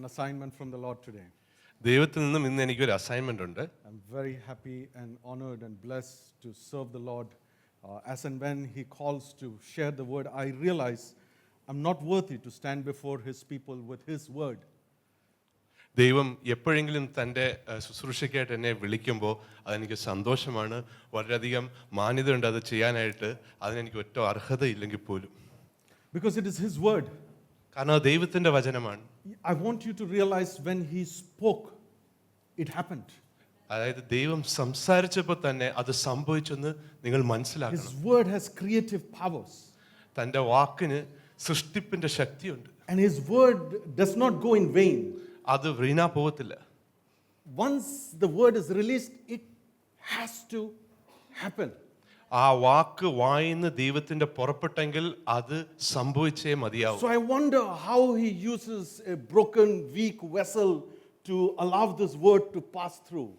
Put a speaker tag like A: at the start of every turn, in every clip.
A: an assignment from the Lord today.
B: ദൈവത്തിൽ നിന്നും ഇന്ന് എനിക്കൊരു അസൈൻമെന്റ് ഉണ്ട്.
A: I'm very happy and honored and blessed to serve the Lord. As and when He calls to share the word, I realize I'm not worthy to stand before His people with His word.
B: ദൈവം എപ്പോഴെങ്കിലും തൻ്റെ ശുശ്രൂഷയ്ക്കായിട്ട് എന്നെ വിളിക്കുമ്പോൾ അതെനിക്ക് സന്തോഷമാണ്, വളരെയധികം മാന്യതയുണ്ട് അത് ചെയ്യാനായിട്ട്. അതിനെനിക്ക് ഒറ്റ അർഹതയില്ലെങ്കിൽ പോലും,
A: because it is His word.
B: കാരണം അത് ദൈവത്തിൻ്റെ വചനമാണ്.
A: I want you to realize when He spoke, it happened.
B: അതായത് ദൈവം സംസാരിച്ചപ്പോൾ തന്നെ അത് സംഭവിച്ചെന്ന് നിങ്ങൾ മനസ്സിലാക്കണം.
A: His word has creative powers.
B: തൻ്റെ വാക്കിന് സൃഷ്ടിപ്പിന്റെ ശക്തിയുണ്ട്.
A: And His word does not go in vain.
B: അത് വീണാ പോകത്തില്ല.
A: Once the word is released, it has to happen.
B: ആ വാക്ക് വായിന്ന് ദൈവത്തിന്റെ പുറപ്പെട്ടെങ്കിൽ അത് സംഭവിച്ചേ മതിയാവും.
A: So I wonder how He uses a broken, weak vessel to allow this word to pass through.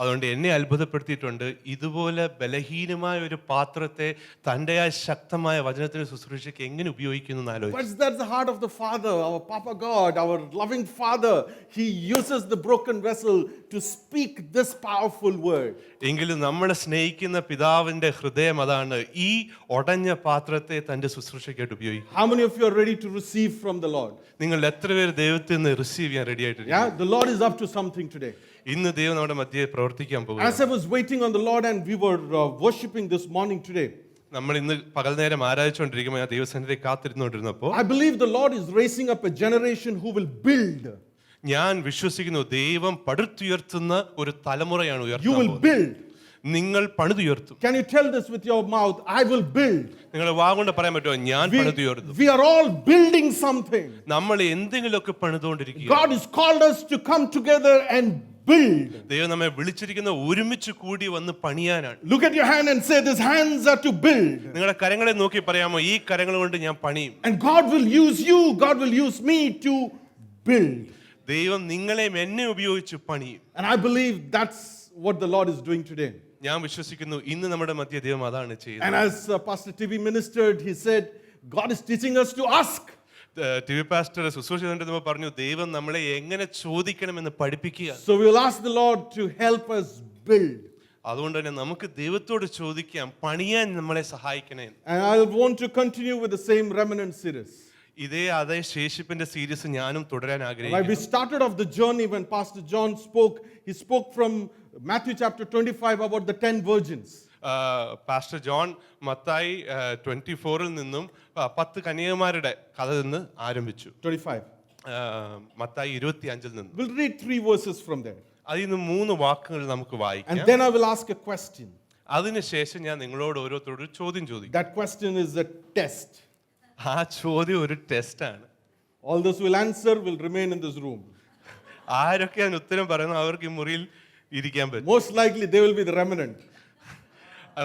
B: അതുകൊണ്ട് എന്നെ അത്ഭുതപ്പെടുത്തിയിട്ടുണ്ട്, ഇതുപോലെ ബലഹീനമായ ഒരു പാത്രത്തെ തൻ്റെ ആ ശക്തമായ വചനത്തിന് ശുശ്രൂഷയ്ക്ക് എങ്ങനെ ഉപയോഗിക്കുന്നു എന്ന് ആലോചിച്ചു.
A: But that's the heart of the Father, our Papa God, our loving Father. He uses the broken vessel to speak this powerful word.
B: എങ്കിലും നമ്മളെ സ്നേഹിക്കുന്ന പിതാവിന്റെ ഹൃദയം അതാണ്, ഈ ഉടഞ്ഞ പാത്രത്തെ തൻ്റെ ശുശ്രൂഷയ്ക്കായിട്ട് ഉപയോഗിക്കും.
A: How many of you are ready to receive from the Lord?
B: നിങ്ങൾ എത്ര പേര് ദൈവത്തിൽ നിന്ന് റിസീവ് ചെയ്യാൻ ready ആയിട്ടിരിക്കുന്നു?
A: Yeah, the Lord is up to something today.
B: ഇന്ന് ദൈവം നമ്മുടെ മധ്യേ പ്രവർത്തിക്കാൻ പോകുന്നു.
A: As I was waiting on the Lord and we were worshiping this morning today,
B: നമ്മൾ ഇന്ന് പകൽ നേരം ആരാധിച്ചുകൊണ്ടിരിക്കുമ്പോൾ ഞാൻ ദൈവസന്നിധിയിൽ കാത്തിരുന്നുകൊണ്ടിരുന്നപ്പോൾ
A: I believe the Lord is raising up a generation who will build.
B: ഞാൻ വിശ്വസിക്കുന്നു ദൈവം പടുത്തുയർത്തുന്ന ഒരു തലമുറയാണ്
A: You
B: ഉയർത്താൻ
A: will
B: പോകുന്നത്.
A: build.
B: നിങ്ങൾ പണിതുയർത്തും.
A: Can you tell this with your mouth? I will build.
B: നിങ്ങളുടെ വാഗൊണ്ട് പറയാൻ പറ്റുമോ, ഞാൻ പണിതുയർത്തും?
A: We are all building something.
B: നമ്മൾ എന്തെങ്കിലുമൊക്കെ പണിതുകൊണ്ടിരിക്കുക.
A: God has called us to come together and build.
B: ദൈവം നമ്മെ വിളിച്ചിരിക്കുന്ന ഒരുമിച്ച് കൂടി വന്ന് പണിയാനാണ്.
A: Look at your hand and say, these hands are to build.
B: നിങ്ങളുടെ കരങ്ങളെ നോക്കി പറയാമോ, ഈ കരങ്ങൾ കൊണ്ട് ഞാൻ പണിയും.
A: And God will use you, God will use me to build.
B: ദൈവം നിങ്ങളെയും എന്നെ ഉപയോഗിച്ച് പണിയും.
A: And I believe that's what the Lord is doing today.
B: ഞാൻ വിശ്വസിക്കുന്നു ഇന്ന് നമ്മുടെ മധ്യ ദൈവം അതാണ് ചെയ്യുന്നത്.
A: And as Pastor TV ministered, he said, God is teaching us to ask.
B: T V pastor ശുശ്രൂഷ ചെയ്തുകൊണ്ടിരുന്നപ്പോൾ പറഞ്ഞു, ദൈവം നമ്മളെ എങ്ങനെ ചോദിക്കണമെന്ന് പഠിപ്പിക്കുക.
A: So we will ask the Lord to help us build.
B: അതുകൊണ്ട് തന്നെ നമുക്ക് ദൈവത്തോട് ചോദിക്കാം, പണിയാൻ നമ്മളെ സഹായിക്കണേ.
A: And I want to continue with the same remnant series.
B: ഇതേ അതേ ശേഷിപ്പിന്റെ സീരീസ് ഞാനും തുടരാൻ
A: We
B: ആഗ്രഹിക്കുന്നു.
A: started off the journey when Pastor John spoke. He spoke from Matthew chapter 25 about the 10 virgins.
B: Pastor John Mathai 24 നിന്നും 10 കന്യകമാരുടെ കഥ നിന്ന് ആരംഭിച്ചു.
A: 25.
B: മത്തായി 25 നിന്നും.
A: We'll read 3 verses from there.
B: അതിൽ നിന്ന് 3 വാക്കുകൾ നമുക്ക് വായിക്കാം.
A: And then I will ask a question.
B: അതിനുശേഷം ഞാൻ നിങ്ങളോട് ഓരോരുത്തരോട് ചോദ്യം ചോദിക്കും.
A: That question is a test.
B: ആ ചോദ്യം ഒരു ടെസ്റ്റാണ്.
A: All those who will answer will remain in this room.
B: ആരൊക്കെ അതിന് ഉത്തരം പറയുന്നു അവർക്ക് ഈ മുറിയിൽ ഇരിക്കാൻ പറ്റും.
A: Most likely they will be the remnant.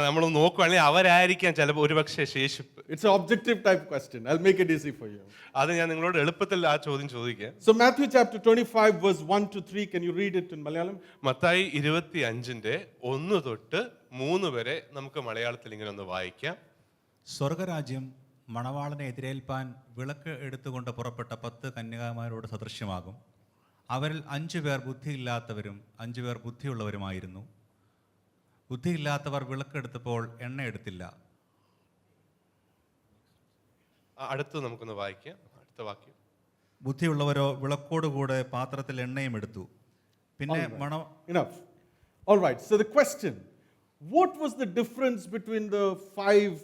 B: നമ്മൾ നോക്കുകയാണെങ്കിൽ അവരായിരിക്കാം ചിലപ്പോൾ ഒരുപക്ഷെ ശേഷിപ്പ്.
A: It's an objective type question. I'll make it easy for you.
B: അത് ഞാൻ നിങ്ങളോട് എളുപ്പത്തിൽ ആ ചോദ്യം ചോദിക്കാം.
A: So Matthew chapter 25 verse 1 to 3, can you read it in Malayalam?
B: Mathai 25ന്റെ 1 തൊട്ട് 3 വരെ നമുക്ക് മലയാളത്തിൽ ഇങ്ങനെ ഒന്ന് വായിക്കാം.
C: സ്വർഗരാജ്യം മണവാളനെ എതിരേൽപ്പാൻ വിളക്ക് എടുത്തുകൊണ്ട് പുറപ്പെട്ട 10 കന്യകമാരോട് സദൃശ്യമാകും. അവരിൽ 5 പേർ ബുദ്ധിയില്ലാത്തവരും 5 പേർ ബുദ്ധിയുള്ളവരുമായിരുന്നു. ബുദ്ധിയില്ലാത്തവർ വിളക്കെടുത്തപ്പോൾ എണ്ണ എടുത്തില്ല.
B: അടുത്ത് നമുക്കൊന്ന് വായിക്കാം. അടുത്ത വാക്യം.
C: ബുദ്ധിയുള്ളവരോ വിളക്കോടുകൂടെ പാത്രത്തിൽ എണ്ണയും എടുത്തു. പിന്നെ
A: Enough. All right. So the question, what was the difference between the 5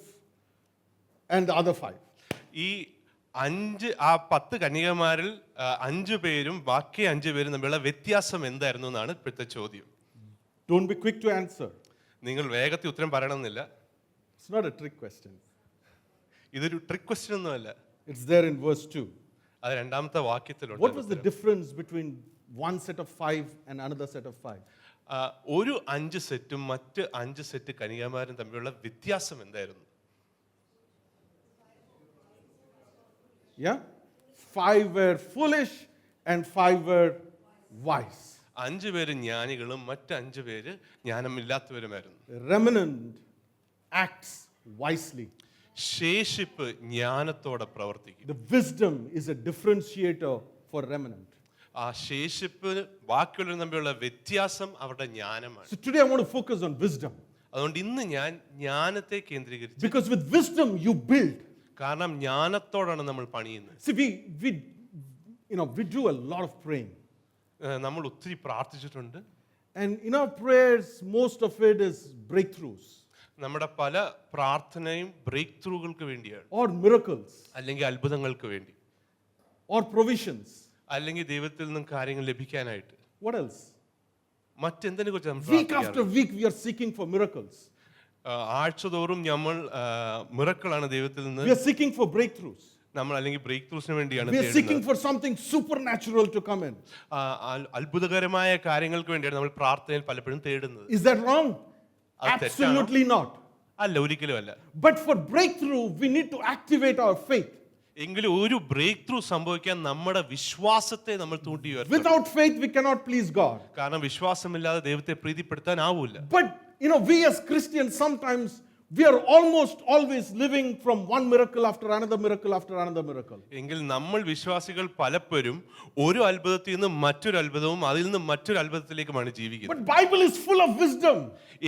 A: and the other 5?
B: ഈ 10 കന്യകമാരിൽ 5 പേരും ബാക്കി 5 പേരും തമ്മിലുള്ള വ്യത്യാസം എന്തായിരുന്നു എന്നാണ് ഇപ്പോഴത്തെ ചോദ്യം.
A: Don't be quick to answer.
B: നിങ്ങൾ വേഗത്തിൽ ഉത്തരം പറയണമെന്നില്ല.
A: It's not a trick question.
B: ഇതൊരു ട്രിക്ക് ക്വസ്റ്റ്യൻ ഒന്നുമല്ല.
A: It's there in verse 2.
B: അത് രണ്ടാമത്തെ വാക്യത്തിലുണ്ട്.
A: What was the difference between one set of 5 and another set of 5?
B: ഒരു 5 സെറ്റും മറ്റ് 5 സെറ്റ് കന്യകമാരും തമ്മിലുള്ള വ്യത്യാസം എന്തായിരുന്നു?
A: Yeah? 5 were foolish and 5 were wise.
B: 5 പേര് ജ്ഞാനികളും മറ്റ് 5 പേര് ജ്ഞാനമില്ലാത്തവരുമായിരുന്നു.
A: Remnant acts wisely.
B: ശേഷിപ്പ് ജ്ഞാനത്തോടെ പ്രവർത്തിക്കും.
A: The wisdom is a differentiator for remnant.
B: ആ ശേഷിപ്പ് ബാക്കിയുള്ളവരും തമ്മിലുള്ള വ്യത്യാസം അവരുടെ ജ്ഞാനമാണ്.
A: So today I want to focus on wisdom.
B: അതുകൊണ്ട് ഇന്ന് ഞാൻ ജ്ഞാനത്തെ കേന്ദ്രീകരിച്ചു.
A: Because with wisdom you build.
B: കാരണം ജ്ഞാനത്തോടാണ് നമ്മൾ പണിയുന്നത്.
A: See, we do a lot of praying.
B: നമ്മൾ ഒത്തിരി പ്രാർത്ഥിച്ചിട്ടുണ്ട്.
A: And in our prayers, most of it is breakthroughs.
B: നമ്മുടെ പല പ്രാർത്ഥനയും ബ്രേക്ക് ത്രൂകൾക്ക് വേണ്ടിയാണ്,
A: Or miracles.
B: അല്ലെങ്കിൽ അത്ഭുതങ്ങൾക്ക് വേണ്ടി,
A: Or provisions.
B: അല്ലെങ്കിൽ ദൈവത്തിൽ നിന്നും കാര്യങ്ങൾ ലഭിക്കാനായിട്ട്.
A: What else?
B: മറ്റെന്തിനെ കുറിച്ച് നമ്മൾ
A: Week after
B: പ്രാർത്ഥിക്കാറുണ്ട്?
A: week we are seeking for miracles.
B: ആഴ്ചതോറും നമ്മൾ മിറക്കിളാണ് ദൈവത്തിൽ നിന്ന്
A: We are seeking for breakthroughs.
B: നമ്മൾ അല്ലെങ്കിൽ ബ്രേക്ക് ത്രൂസിന് വേണ്ടിയാണ്
A: We are seeking
B: തേടുന്നത്.
A: for something supernatural to come in.
B: അത്ഭുതകരമായ കാര്യങ്ങൾക്ക് വേണ്ടിയാണ് നമ്മൾ പ്രാർത്ഥനയിൽ പലപ്പോഴും തേടുന്നത്.
A: Is that wrong?
B: അത് തെറ്റാണോ?
A: Absolutely not.
B: അല്ല, ഒരിക്കലും അല്ല.
A: But for breakthrough, we need to activate our faith.
B: എങ്കിലും ഒരു ബ്രേക്ക് ത്രൂ സംഭവിക്കാൻ നമ്മുടെ വിശ്വാസത്തെ നമ്മൾ തൂണ്ടി ഉയർത്തണം.
A: Without faith, we cannot please God.
B: കാരണം വിശ്വാസമില്ലാതെ ദൈവത്തെ പ്രീതിപ്പെടുത്താൻ ആവൂല.
A: But we as Christians, sometimes we are almost always living from one miracle after another miracle after another miracle.
B: എങ്കിൽ നമ്മൾ വിശ്വാസികൾ പലപ്പോഴും ഒരു അത്ഭുതത്തിൽ നിന്ന് മറ്റൊരു അത്ഭുതവും അതിൽ നിന്ന് മറ്റൊരു അത്ഭുതത്തിലേക്കുമാണ് ജീവിക്കുന്നത്.
A: But Bible is full of wisdom.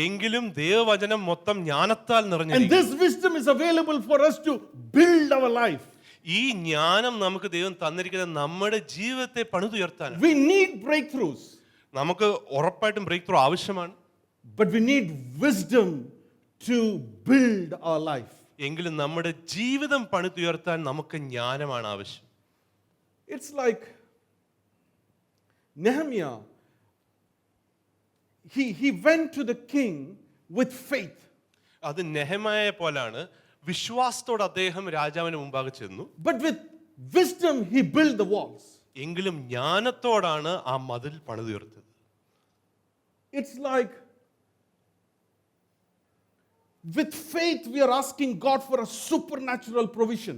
B: എങ്കിലും ദൈവവചനം മൊത്തം ജ്ഞാനത്താൽ
A: And
B: നിറഞ്ഞിരിക്കുന്നു.
A: this wisdom is available for us to build our life.
B: ഈ ജ്ഞാനം നമുക്ക് ദൈവം തന്നിരിക്കുന്നത് നമ്മുടെ ജീവിതത്തെ പണിതുയർത്താനാണ്.
A: We need breakthroughs.
B: നമുക്ക് ഉറപ്പായിട്ടും ബ്രേക്ക് ത്രൂ ആവശ്യമാണ്.
A: But we need wisdom to build our life.
B: എങ്കിലും നമ്മുടെ ജീവിതം പണിതുയർത്താൻ നമുക്ക് ജ്ഞാനമാണ് ആവശ്യം.
A: It's like Nehemiah. He went to the king with faith.
B: അത് നെഹെമ്യായെ പോലാണ്. വിശ്വാസത്തോടെ അദ്ദേഹം രാജാവിന് മുമ്പാകെ ചെന്നു.
A: But with wisdom he built the walls.
B: എങ്കിലും ജ്ഞാനത്തോടാണ് ആ മതിൽ പണിതുയർത്തത്.
A: It's like with faith we are asking God for a supernatural provision.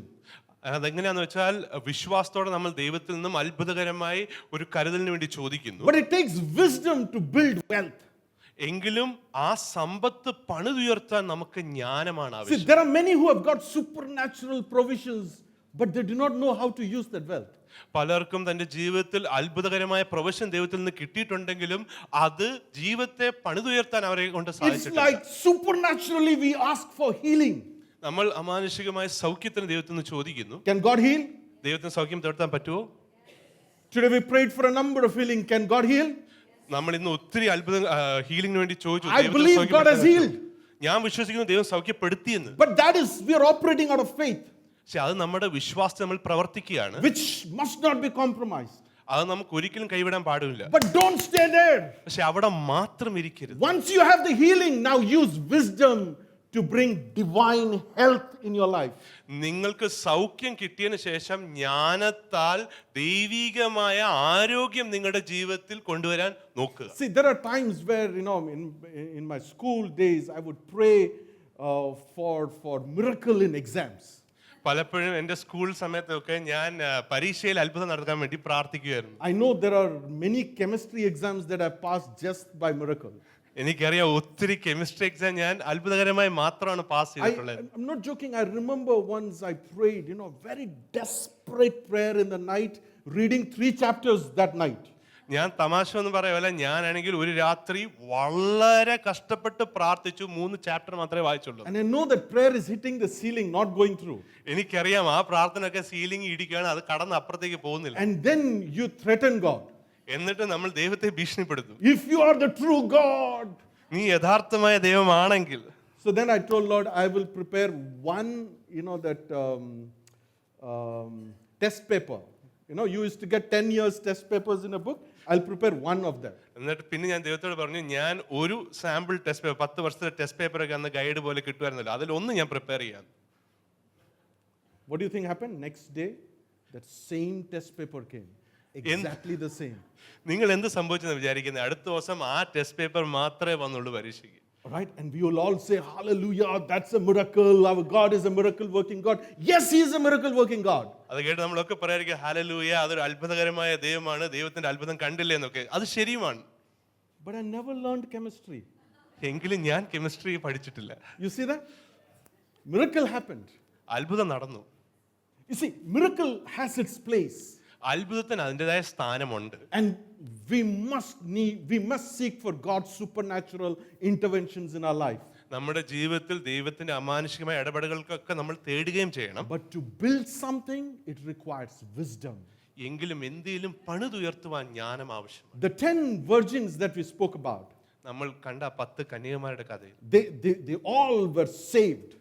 B: അതെങ്ങനെയാന്ന് വെച്ചാൽ വിശ്വാസത്തോടെ നമ്മൾ ദൈവത്തിൽ നിന്നും അത്ഭുതകരമായി ഒരു കരുതലിന് വേണ്ടി ചോദിക്കുന്നു.
A: But it takes wisdom to build wealth.
B: എങ്കിലും ആ സമ്പത്ത് പണിതുയർത്താൻ നമുക്ക് ജ്ഞാനമാണ്
A: See,
B: ആവശ്യം.
A: there are many who have got supernatural provisions, but they do not know how to use that wealth.
B: പലർക്കും തന്റെ ജീവിതത്തിൽ അത്ഭുതകരമായ പ്രൊഫഷൻ ദൈവത്തിൽ നിന്ന് കിട്ടിയിട്ടുണ്ടെങ്കിലും അത് ജീവിതത്തെ പണിതുയർത്താൻ അവരെ കൊണ്ട്
A: It's
B: സാധിച്ചിട്ടില്ല.
A: like supernaturally we ask for healing.
B: നമ്മൾ അമാനുഷികമായ സൗഖ്യത്തിന് ദൈവത്തിൽ നിന്ന് ചോദിക്കുന്നു.
A: Can God heal?
B: ദൈവത്തിന് സൗഖ്യം തേർത്താൻ പറ്റുമോ?
A: Today we prayed for a number of healing. Can God heal?
B: നമ്മൾ ഇന്ന് ഒത്തിരി അത്ഭുതം ഹീലിംഗിന് വേണ്ടി ചോദിച്ചു.
A: I
B: ദൈവത്തിന്
A: believe
B: സൗഖ്യം
A: God has
B: തരാൻ
A: healed.
B: പറ്റുമോ? ഞാൻ വിശ്വസിക്കുന്നു ദൈവം സൗഖ്യപ്പെടുത്തിയെന്ന്.
A: But that is, we are operating out of faith,
B: പക്ഷെ അത് നമ്മുടെ വിശ്വാസത്തെ നമ്മൾ പ്രവർത്തിക്കുകയാണ്.
A: which must not be compromised.
B: അത് നമുക്ക് ഒരിക്കലും കൈവിടാൻ പാടില്ല.
A: But don't stay there.
B: പക്ഷെ അവിടെ മാത്രം ഇരിക്കരുത്.
A: Once you have the healing, now use wisdom to bring divine health in your life.
B: നിങ്ങൾക്ക് സൗഖ്യം കിട്ടിയതിന് ശേഷം ജ്ഞാനത്താൽ ദൈവികമായ ആരോഗ്യം നിങ്ങളുടെ ജീവിതത്തിൽ കൊണ്ടുവരാൻ നോക്കുക.
A: See, there are times where, in my school days, I would pray for miracle in exams.
B: പലപ്പോഴും എൻ്റെ സ്കൂൾ സമയത്തൊക്കെ ഞാൻ പരീക്ഷയിൽ അത്ഭുതം നടക്കാൻ വേണ്ടി പ്രാർത്ഥിക്കുമായിരുന്നു.
A: I know there are many chemistry exams that I passed just by miracle.
B: എനിക്കറിയാം ഒത്തിരി കെമിസ്ട്രി എക്സാം ഞാൻ അത്ഭുതകരമായി മാത്രമാണ് പാസ് ചെയ്തിട്ടുള്ളത്.
A: I'm not joking. I remember once I prayed, very desperate prayer in the night, reading 3 chapters that night.
B: ഞാൻ തമാശ ഒന്നും പറയല്ല, ഞാനാണെങ്കിൽ ഒരു രാത്രി വളരെ കഷ്ടപ്പെട്ട് പ്രാർത്ഥിച്ചു. 3 ചാപ്റ്റർ മാത്രമേ വായിച്ചുള്ളൂ.
A: And I know that prayer is hitting the ceiling, not going through.
B: എനിക്കറിയാം ആ പ്രാർത്ഥനയൊക്കെ സീലിംഗ് ഇടിക്കുകയാണ്, അത് കടന്ന് അപ്പുറത്തേക്ക് പോകുന്നില്ല.
A: And then you threaten God.
B: എന്നിട്ട് നമ്മൾ ദൈവത്തെ ഭീഷണിപ്പെടുത്തും.
A: If you are the true God.
B: നീ യഥാർത്ഥമായ ദൈവമാണെങ്കിൽ.
A: So then I told Lord, I will prepare one, that test paper. You used to get 10 years test papers in a book. I'll prepare one of them.
B: എന്നിട്ട് പിന്നെ ഞാൻ ദൈവത്തോട് പറഞ്ഞു, ഞാൻ ഒരു sample test paper 10 വർഷത്തെ ടെസ്റ്റ് പേപ്പർ ഒക്കെ അന്ന് ഗൈഡ് പോലെ കിട്ടുമായിരുന്നല്ലോ, അതിലൊന്ന് ഞാൻ പ്രിപ്പയർ ചെയ്യാം.
A: What do you think happened? Next day, that same test paper came. Exactly the same.
B: നിങ്ങൾ എന്ത് സംഭവിച്ചെന്ന് വിചാരിക്കുന്നത്? അടുത്ത ദിവസം ആ ടെസ്റ്റ് പേപ്പർ മാത്രമേ വന്നുള്ളൂ പരീക്ഷയ്ക്ക്.
A: Right? And we will all say, hallelujah, that's a miracle. Our God is a miracle working God. Yes, He is a miracle working God.
B: അത് കേട്ട് നമ്മളൊക്കെ പറയായിരിക്കും, ഹല്ലേലൂയ, അതൊരു അത്ഭുതകരമായ ദൈവമാണ്, ദൈവത്തിന്റെ അത്ഭുതം കണ്ടില്ലേ എന്നൊക്കെ. അത് ശരിയുമാണ്.
A: But I never learned chemistry.
B: എങ്കിലും ഞാൻ കെമിസ്ട്രി പഠിച്ചിട്ടില്ല.
A: You see that? Miracle happened.
B: അത്ഭുതം നടന്നു.
A: You see, miracle has its place.
B: അത്ഭുതത്തിന് അതിൻ്റെതായ സ്ഥാനമുണ്ട്.
A: And we must seek for God's supernatural interventions in our life.
B: നമ്മുടെ ജീവിതത്തിൽ ദൈവത്തിന്റെ അമാനുഷികമായ ഇടപെടലുകൾക്കൊക്കെ നമ്മൾ തേടുകയും ചെയ്യണം.
A: But to build something, it requires wisdom.
B: എങ്കിലും എന്തെങ്കിലും പണിതുയർത്തുവാൻ ജ്ഞാനം ആവശ്യമാണ്.
A: The 10 virgins that we spoke about,
B: നമ്മൾ കണ്ട 10 കന്യകമാരുടെ കഥയിൽ
A: they all were saved.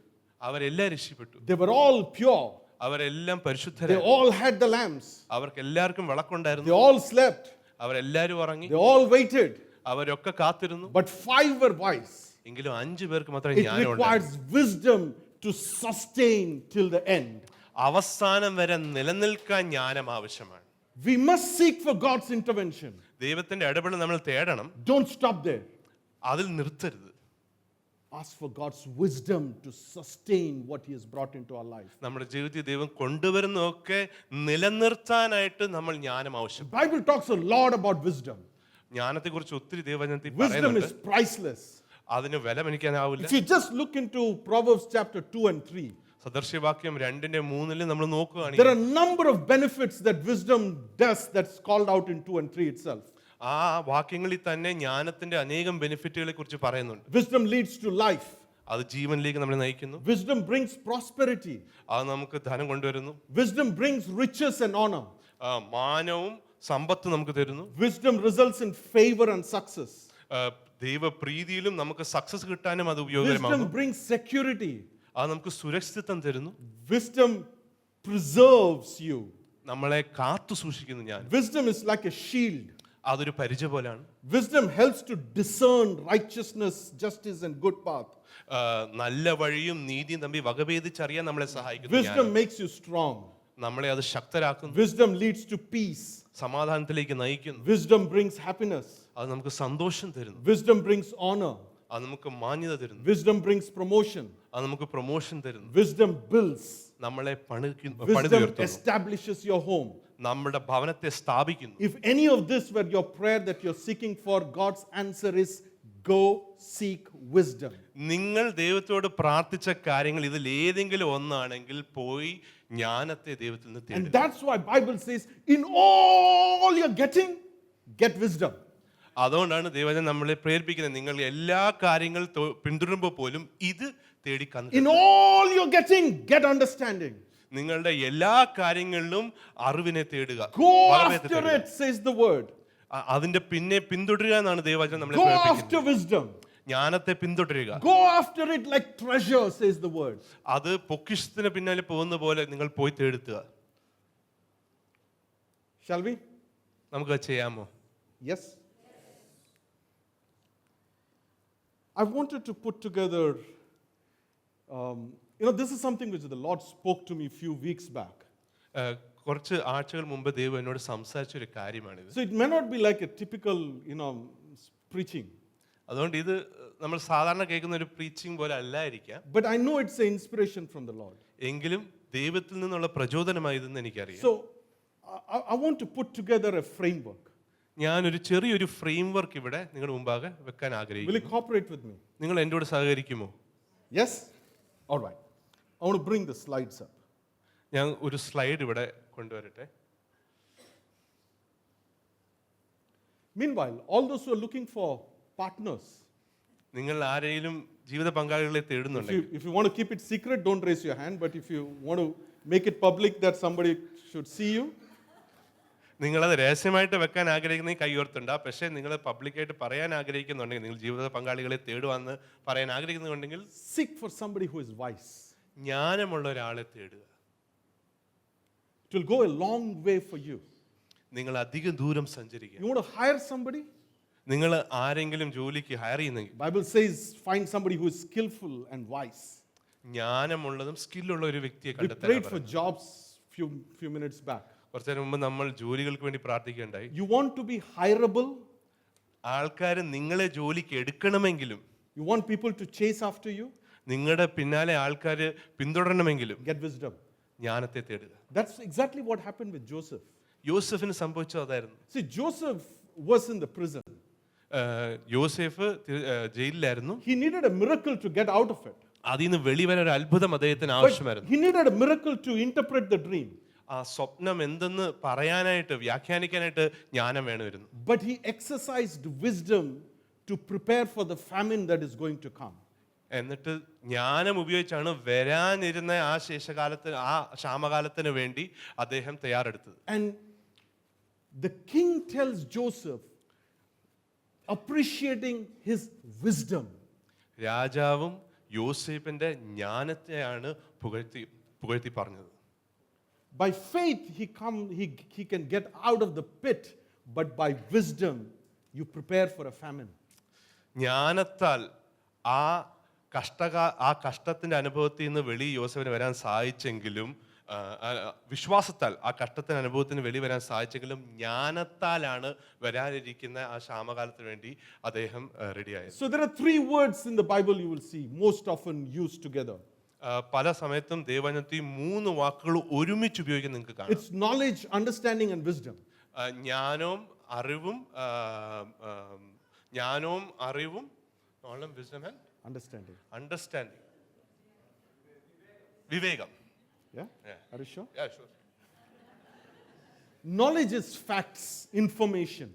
B: അവരെല്ലാം രക്ഷിപ്പെട്ടു.
A: They were all pure.
B: അവരെല്ലാം
A: They
B: പരിശുദ്ധരായി.
A: all had the lamps.
B: അവർക്ക് എല്ലാവർക്കും
A: They
B: വിളക്കുണ്ടായിരുന്നു.
A: all slept.
B: അവരെല്ലാരും ഉറങ്ങി.
A: They all waited.
B: അവരൊക്കെ കാത്തിരുന്നു.
A: But 5 were wise.
B: എങ്കിലും 5 പേർക്ക് മാത്രമേ
A: It
B: ജ്ഞാനം
A: requires
B: ഉണ്ടായിരുന്നു.
A: wisdom to sustain till the end.
B: അവസാനം വരെ നിലനിൽക്കാൻ ജ്ഞാനം ആവശ്യമാണ്.
A: We must seek for God's intervention.
B: ദൈവത്തിന്റെ ഇടപെടൽ നമ്മൾ തേടണം.
A: Don't stop there.
B: അതിൽ നിർത്തരുത്.
A: Ask for God's wisdom to sustain what He has brought into our life.
B: നമ്മുടെ ജീവിതത്തിൽ ദൈവം കൊണ്ടുവരുന്നതൊക്കെ നിലനിർത്താനായിട്ട് നമ്മൾ ജ്ഞാനം ആവശ്യം.
A: The Bible talks a lot about wisdom.
B: ജ്ഞാനത്തെക്കുറിച്ച് ഒത്തിരി ദൈവവചനത്തിൽ
A: Wisdom
B: പറയുന്നുണ്ട്.
A: is priceless.
B: അതിന് വില മനിക്കാനാവില്ല.
A: If you just look into Proverbs chapter 2 and 3,
B: സദൃശ്യവാക്യം 2:3 നമ്മൾ
A: there
B: നോക്കുകയാണെങ്കിൽ
A: are a number of benefits that wisdom does that's called out in 2 and 3 itself.
B: ആ വാക്യങ്ങളിൽ തന്നെ ജ്ഞാനത്തിന്റെ അനേകം ബെനിഫിറ്റുകളെ കുറിച്ച് പറയുന്നുണ്ട്.
A: Wisdom leads to life.
B: അത് ജീവനിലേക്ക് നമ്മളെ നയിക്കുന്നു.
A: Wisdom brings prosperity.
B: അത് നമുക്ക് ധനം കൊണ്ടുവരുന്നു.
A: Wisdom brings riches and honor.
B: മാനവും സമ്പത്തും നമുക്ക് തരുന്നു.
A: Wisdom results in favor and success.
B: ദൈവപ്രീതിയിലും നമുക്ക് സക്സസ് കിട്ടാനും അത് ഉപയോഗകരമാകുന്നു.
A: Wisdom brings security.
B: അത് നമുക്ക് സുരക്ഷിതത്വം തരുന്നു.
A: Wisdom preserves you.
B: നമ്മളെ കാത്തു സൂക്ഷിക്കുന്നു. ഞാൻ
A: Wisdom is like a shield.
B: അതൊരു പരിചയ പോലാണ്.
A: Wisdom helps to discern righteousness, justice, and good path.
B: നല്ല വഴിയും നീതിയും തമ്മിൽ വകഭേദിച്ചറിയാൻ നമ്മളെ സഹായിക്കുന്നു.
A: Wisdom makes you strong.
B: നമ്മളെ അത് ശക്തരാക്കുന്നു.
A: Wisdom leads to peace.
B: സമാധാനത്തിലേക്ക് നയിക്കുന്നു.
A: Wisdom brings happiness.
B: അത് നമുക്ക് സന്തോഷം തരുന്നു.
A: Wisdom brings honor.
B: അത് നമുക്ക് മാന്യത തരുന്നു.
A: Wisdom brings promotion.
B: അത് നമുക്ക് പ്രൊമോഷൻ തരുന്നു.
A: Wisdom builds.
B: നമ്മളെ
A: Wisdom
B: പണിതുയർത്തുന്നു.
A: establishes your home.
B: നമ്മുടെ ഭവനത്തെ സ്ഥാപിക്കുന്നു.
A: If any of this were your prayer that you're seeking for, God's answer is go seek wisdom.
B: നിങ്ങൾ ദൈവത്തോട് പ്രാർത്ഥിച്ച കാര്യങ്ങൾ ഇതിൽ ഏതെങ്കിലും ഒന്നാണെങ്കിൽ പോയി ജ്ഞാനത്തെ ദൈവത്തിൽ നിന്ന്
A: And
B: തേടുക.
A: that's why Bible says, in all you're getting, get wisdom.
B: അതുകൊണ്ടാണ് ദൈവജനം നമ്മളെ പ്രേരിപ്പിക്കുന്നത്, നിങ്ങൾ എല്ലാ കാര്യങ്ങൾ പിന്തുടരുമ്പോൾ പോലും ഇത് തേടി
A: In
B: കണ്ടെത്തുക.
A: all you're getting, get understanding.
B: നിങ്ങളുടെ എല്ലാ കാര്യങ്ങളിലും അറിവിനെ തേടുക.
A: Go
B: വകഭേദത്തെ
A: after
B: തേടുക.
A: it, says the word.
B: അതിന്റെ പിന്നെ പിന്തുടരുക എന്നാണ് ദൈവജനം നമ്മളെ
A: Go
B: പ്രേരിപ്പിക്കുന്നത്.
A: after wisdom.
B: ജ്ഞാനത്തെ പിന്തുടരുക.
A: Go after it like treasure, says the word.
B: അത് പൊക്കിഷത്തിന് പിന്നാലെ പോകുന്ന പോലെ നിങ്ങൾ പോയി തേടുക.
A: Shall we?
B: നമുക്ക് അത് ചെയ്യാമോ?
A: Yes. I wanted to put together, this is something which the Lord spoke to me a few weeks back.
B: കുറച്ച് ആഴ്ചകൾ മുമ്പ് ദൈവം എന്നോട് സംസാരിച്ച ഒരു കാര്യമാണിത്.
A: So it may not be like a typical, preaching.
B: അതുകൊണ്ട് ഇത് നമ്മൾ സാധാരണ കേൾക്കുന്ന ഒരു പ്രീച്ചിങ് പോലെ അല്ലായിരിക്കാം.
A: But I know it's an inspiration from the Lord.
B: എങ്കിലും ദൈവത്തിൽ നിന്നുള്ള പ്രചോദനമായതെന്ന് എനിക്കറിയാം.
A: So I want to put together a framework.
B: ഞാനൊരു ചെറിയൊരു ഫ്രെയിം വർക്ക് ഇവിടെ നിങ്ങളുടെ മുമ്പാകെ വെക്കാൻ
A: Will you
B: ആഗ്രഹിക്കുന്നു.
A: cooperate with me?
B: നിങ്ങൾ എന്നോട് സഹകരിക്കുമോ?
A: Yes? All right. I want to bring the slides up.
B: ഞാൻ ഒരു സ്ലൈഡ് ഇവിടെ കൊണ്ടുവരട്ടെ.
A: Meanwhile, all those who are looking for partners,
B: നിങ്ങൾ ആരെങ്കിലും ജീവിത പങ്കാളികളെ തേടുന്നുണ്ടെങ്കിൽ,
A: if you want to keep it secret, don't raise your hand. But if you want to make it public that somebody should see you,
B: നിങ്ങളത് രഹസ്യമായിട്ട് വെക്കാൻ ആഗ്രഹിക്കുന്ന കൈ ഉയർത്തണ്ട. പക്ഷേ നിങ്ങൾ പബ്ലിക്കായിട്ട് പറയാൻ ആഗ്രഹിക്കുന്നുണ്ടെങ്കിൽ, നിങ്ങൾ ജീവിത പങ്കാളികളെ തേടുവാന്ന് പറയാൻ ആഗ്രഹിക്കുന്നുണ്ടെങ്കിൽ,
A: seek for somebody who is wise.
B: ജ്ഞാനമുള്ള ഒരാളെ തേടുക.
A: It will go a long way for you.
B: നിങ്ങൾ അധികം ദൂരം സഞ്ചരിക്കുക.
A: You want to hire somebody?
B: നിങ്ങൾ ആരെങ്കിലും ജോലിക്ക് ഹയർ ചെയ്യുന്നെങ്കിൽ,
A: Bible says find somebody who is skillful and wise.
B: ജ്ഞാനമുള്ളതും സ്കില്ലുള്ള ഒരു വ്യക്തിയെ
A: We
B: കണ്ടെത്താൻ.
A: prayed for jobs few minutes back.
B: കുറച്ചു നേരം മുമ്പ് നമ്മൾ ജോലികൾക്ക് വേണ്ടി പ്രാർത്ഥിക്കേണ്ടായി.
A: You want to be hireable?
B: ആൾക്കാർ നിങ്ങളെ ജോലിക്ക് എടുക്കണമെങ്കിലും,
A: You want people to chase after you?
B: നിങ്ങളുടെ പിന്നാലെ ആൾക്കാർ പിന്തുടരണമെങ്കിലും
A: Get wisdom.
B: ജ്ഞാനത്തെ തേടുക.
A: That's exactly what happened with Joseph.
B: യോസെഫിന് സംഭവിച്ചത് അതായിരുന്നു.
A: See, Joseph was in the prison.
B: Yosef ജയിലിലായിരുന്നു.
A: He needed a miracle to get out of it.
B: അതിൽ നിന്ന് വെളിവരാൻ ഒരു അത്ഭുതം അദ്ദേഹത്തിന്
A: But
B: ആവശ്യമായിരുന്നു.
A: he needed a miracle to interpret the dream.
B: ആ സ്വപ്നം എന്തെന്ന് പറയാനായിട്ട് വ്യാഖ്യാനിക്കാനായിട്ട് ജ്ഞാനം വേണമായിരുന്നു.
A: But he exercised wisdom to prepare for the famine that is going to come.
B: എന്നിട്ട് ജ്ഞാനം ഉപയോഗിച്ചാണ് വരാനിരുന്ന ആ ശേഷകാലത്തിന് ആ ക്ഷാമകാലത്തിന് വേണ്ടി അദ്ദേഹം തയ്യാറെടുത്തത്.
A: And the king tells Joseph, appreciating his wisdom.
B: രാജാവും യോസേപ്പിന്റെ ജ്ഞാനത്തെയാണ് പുകഴ്ത്തി പറഞ്ഞത്.
A: By faith he can get out of the pit, but by wisdom you prepare for a famine.
B: ജ്ഞാനത്താൽ ആ കഷ്ടത്തിന്റെ അനുഭവത്തിൽ നിന്ന് വെളി യോസേഫിന് വരാൻ സാധിച്ചെങ്കിലും, വിശ്വാസത്താൽ ആ കഷ്ടത്തിന്റെ അനുഭവത്തിന് വെളി വരാൻ സാധിച്ചെങ്കിലും ജ്ഞാനത്താലാണ് വരാനിരിക്കുന്ന ആ ക്ഷാമകാലത്തിന് വേണ്ടി അദ്ദേഹം റെഡിയായത്.
A: So there are 3 words in the Bible you will see most often used together.
B: പല സമയത്തും ദൈവവചനത്തിൽ 3 വാക്കുകൾ ഒരുമിച്ച് ഉപയോഗിക്കാൻ നിങ്ങൾക്ക് കാണാം.
A: It's knowledge, understanding and wisdom.
B: ജ്ഞാനവും അറിവും wisdom and understanding. വിവേകം.
A: Yeah? Are you sure?
B: Yeah, sure.
A: Knowledge is facts, information.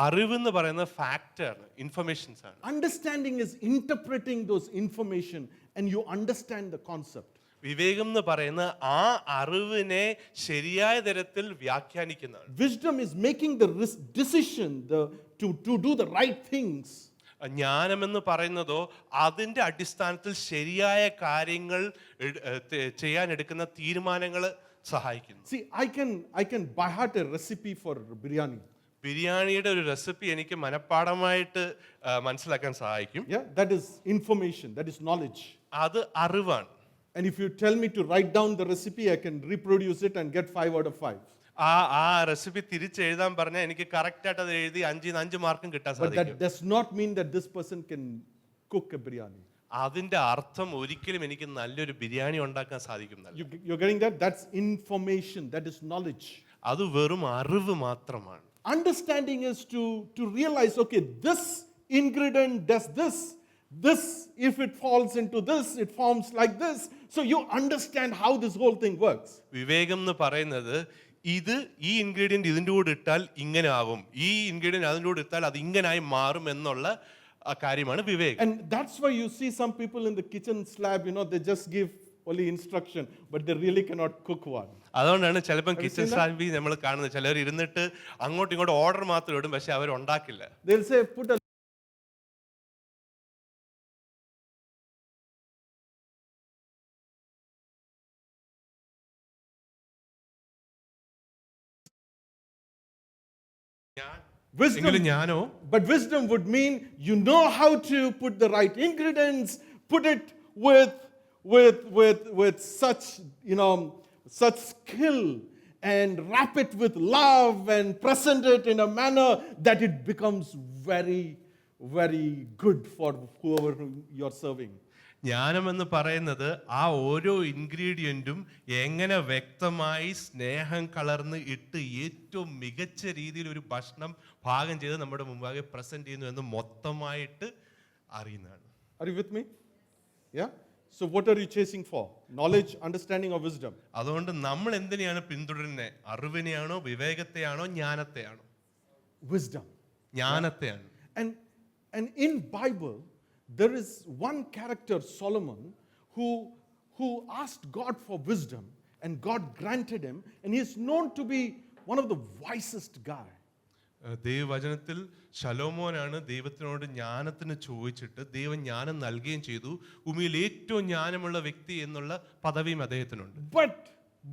B: അറിവെന്ന് പറയുന്ന ഫാക്റ്റാണ്, ഇൻഫർമേഷൻസ് ആണ്.
A: Understanding is interpreting those information and you understand the concept.
B: വിവേകം എന്ന് പറയുന്ന ആ അറിവിനെ ശരിയായ തരത്തിൽ വ്യാഖ്യാനിക്കുന്നതാണ്.
A: Wisdom is making the decision to do the right things.
B: ജ്ഞാനമെന്ന് പറയുന്നതോ അതിൻ്റെ അടിസ്ഥാനത്തിൽ ശരിയായ കാര്യങ്ങൾ ചെയ്യാൻ എടുക്കുന്ന തീരുമാനങ്ങൾ സഹായിക്കുന്നു.
A: See, I can by heart a recipe for biryani.
B: ബിരിയാണിയുടെ ഒരു റെസിപ്പി എനിക്ക് മനഃപ്പാഠമായിട്ട് മനസ്സിലാക്കാൻ സഹായിക്കും.
A: Yeah, that is information, that is knowledge.
B: അത് അറിവാണ്.
A: And if you tell me to write down the recipe, I can reproduce it and get 5 out of 5.
B: ആ recipe തിരിച്ചെഴുതാൻ പറഞ്ഞാൽ എനിക്ക് കറക്റ്റ് ആയിട്ട് അത് എഴുതി 5 മാർക്കും കിട്ടാൻ
A: But
B: സാധിക്കും.
A: that does not mean that this person can cook a biryani.
B: അതിന്റെ അർത്ഥം ഒരിക്കലും എനിക്ക് നല്ലൊരു ബിരിയാണി ഉണ്ടാക്കാൻ സാധിക്കുന്നല്ല.
A: You're getting that? That's information, that is knowledge.
B: അത് വെറും അറിവ് മാത്രമാണ്.
A: Understanding is to realize, okay, this ingredient does this. This, if it falls into this, it forms like this. So you understand how this whole thing works.
B: വിവേകം എന്ന് പറയുന്നത് ഈ ingredient ഇതിൻ്റെ കൂടെ ഇട്ടാൽ ഇങ്ങനെ ആകും, ഈ ഇൻഗ്രീഡിയന്റ് അതിൻ്റെ കൂടെ ഇട്ടാൽ അത് ഇങ്ങനായി മാറും എന്നുള്ള കാര്യമാണ് വിവേകം.
A: And that's why you see some people in the kitchen slab, they just give only instruction, but they really cannot cook one.
B: അതുകൊണ്ടാണ് ചിലപ്പോൾ കിച്ചൺ സ്ലാബിൽ നമ്മൾ കാണുന്നത്, ചിലർ ഇരുന്നിട്ട് അങ്ങോട്ടും ഇങ്ങോട്ടും ഓർഡർ മാത്രം ഇടും, പക്ഷെ അവർ ഉണ്ടാക്കില്ല.
A: They'll say, put a But wisdom would mean you know how to put the right ingredients, put it with such such skill, and wrap it with love and present it in a manner that it becomes very, very good for whoever you're serving.
B: ജ്ഞാനമെന്ന് പറയുന്നത് ആ ഓരോ ഇൻഗ്രീഡിയൻറ്റും എങ്ങനെ വ്യക്തമായി സ്നേഹം കലർന്ന് ഇട്ട് ഏറ്റവും മികച്ച രീതിയിൽ ഒരു ഭക്ഷണം പാകം ചെയ്ത് നമ്മുടെ മുമ്പാകെ പ്രസന്റ് ചെയ്യുന്നു എന്ന് മൊത്തമായിട്ട് അറിയുന്നതാണ്.
A: Are you with me? Yeah? So what are you chasing for? Knowledge, understanding or wisdom?
B: അതുകൊണ്ട് നമ്മൾ എന്തിനെയാണ് പിന്തുടരുന്നത്? അറിവിനെയാണോ, വിവേകത്തെയാണോ, ജ്ഞാനത്തെയാണോ?
A: Wisdom.
B: ജ്ഞാനത്തെയാണ്.
A: And in Bible there is one character, Solomon, who asked God for wisdom and God granted him, and he is known to be one of the wisest guy.
B: ദൈവവചനത്തിൽ ശലോമോനാണ് ദൈവത്തിനോട് ജ്ഞാനത്തിന് ചോദിച്ചിട്ട് ദൈവം ജ്ഞാനം നൽകുകയും ചെയ്തു. ഭൂമിയിൽ ഏറ്റവും ജ്ഞാനമുള്ള വ്യക്തി എന്നുള്ള പദവിയും അദ്ദേഹത്തിനുണ്ട്.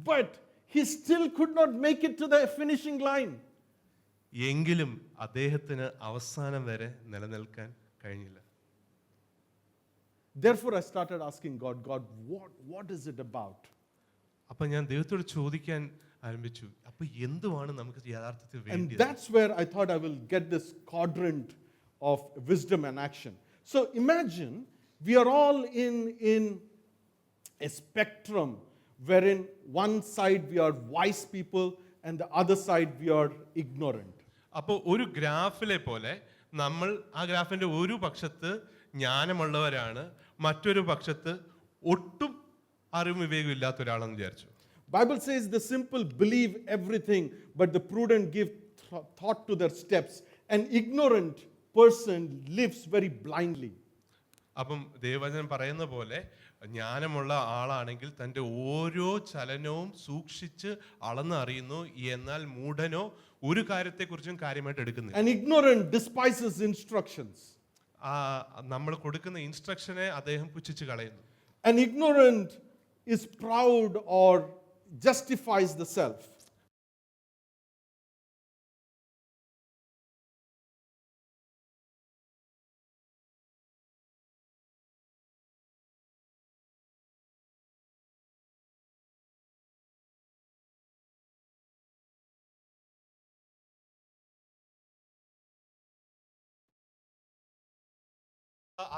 A: But he still could not make it to the finishing line.
B: എങ്കിലും അദ്ദേഹത്തിന് അവസാനം വരെ നിലനിൽക്കാൻ കഴിഞ്ഞില്ല.
A: Therefore I started asking God, what is it about?
B: അപ്പോൾ ഞാൻ ദൈവത്തോട് ചോദിക്കാൻ ആരംഭിച്ചു, അപ്പോൾ എന്തുവാണ് നമുക്ക് യഥാർത്ഥത്തിൽ
A: And
B: വേണ്ടത്?
A: that's where I thought I will get this quadrant of wisdom and action. So imagine we are all in a spectrum wherein one side we are wise people and the other side we are ignorant.
B: അപ്പോൾ ഒരു ഗ്രാഫിലെ പോലെ നമ്മൾ ആ ഗ്രാഫിന്റെ ഒരു പക്ഷത്ത് ജ്ഞാനമുള്ളവരാണ്, മറ്റൊരു പക്ഷത്ത് ഒട്ടും അറിവും വിവേകവും ഇല്ലാത്ത ഒരാളെന്ന് വിചാരിച്ചു.
A: Bible says the simple believe everything, but the prudent give thought to their steps. An ignorant person lives very blindly.
B: അപ്പം ദൈവവചനം പറയുന്ന പോലെ ജ്ഞാനമുള്ള ആളാണെങ്കിൽ തൻ്റെ ഓരോ ചലനവും സൂക്ഷിച്ച് അളന്നറിയുന്നു, എന്നാൽ മൂഢനോ ഒരു കാര്യത്തെക്കുറിച്ചും കാര്യമായിട്ട് എടുക്കുന്നില്ല.
A: An ignorant despises instructions.
B: നമ്മൾ കൊടുക്കുന്ന ഇൻസ്ട്രക്ഷനെ അദ്ദേഹം പുച്ഛിച്ച് കളയുന്നു.
A: An ignorant is proud or justifies the self.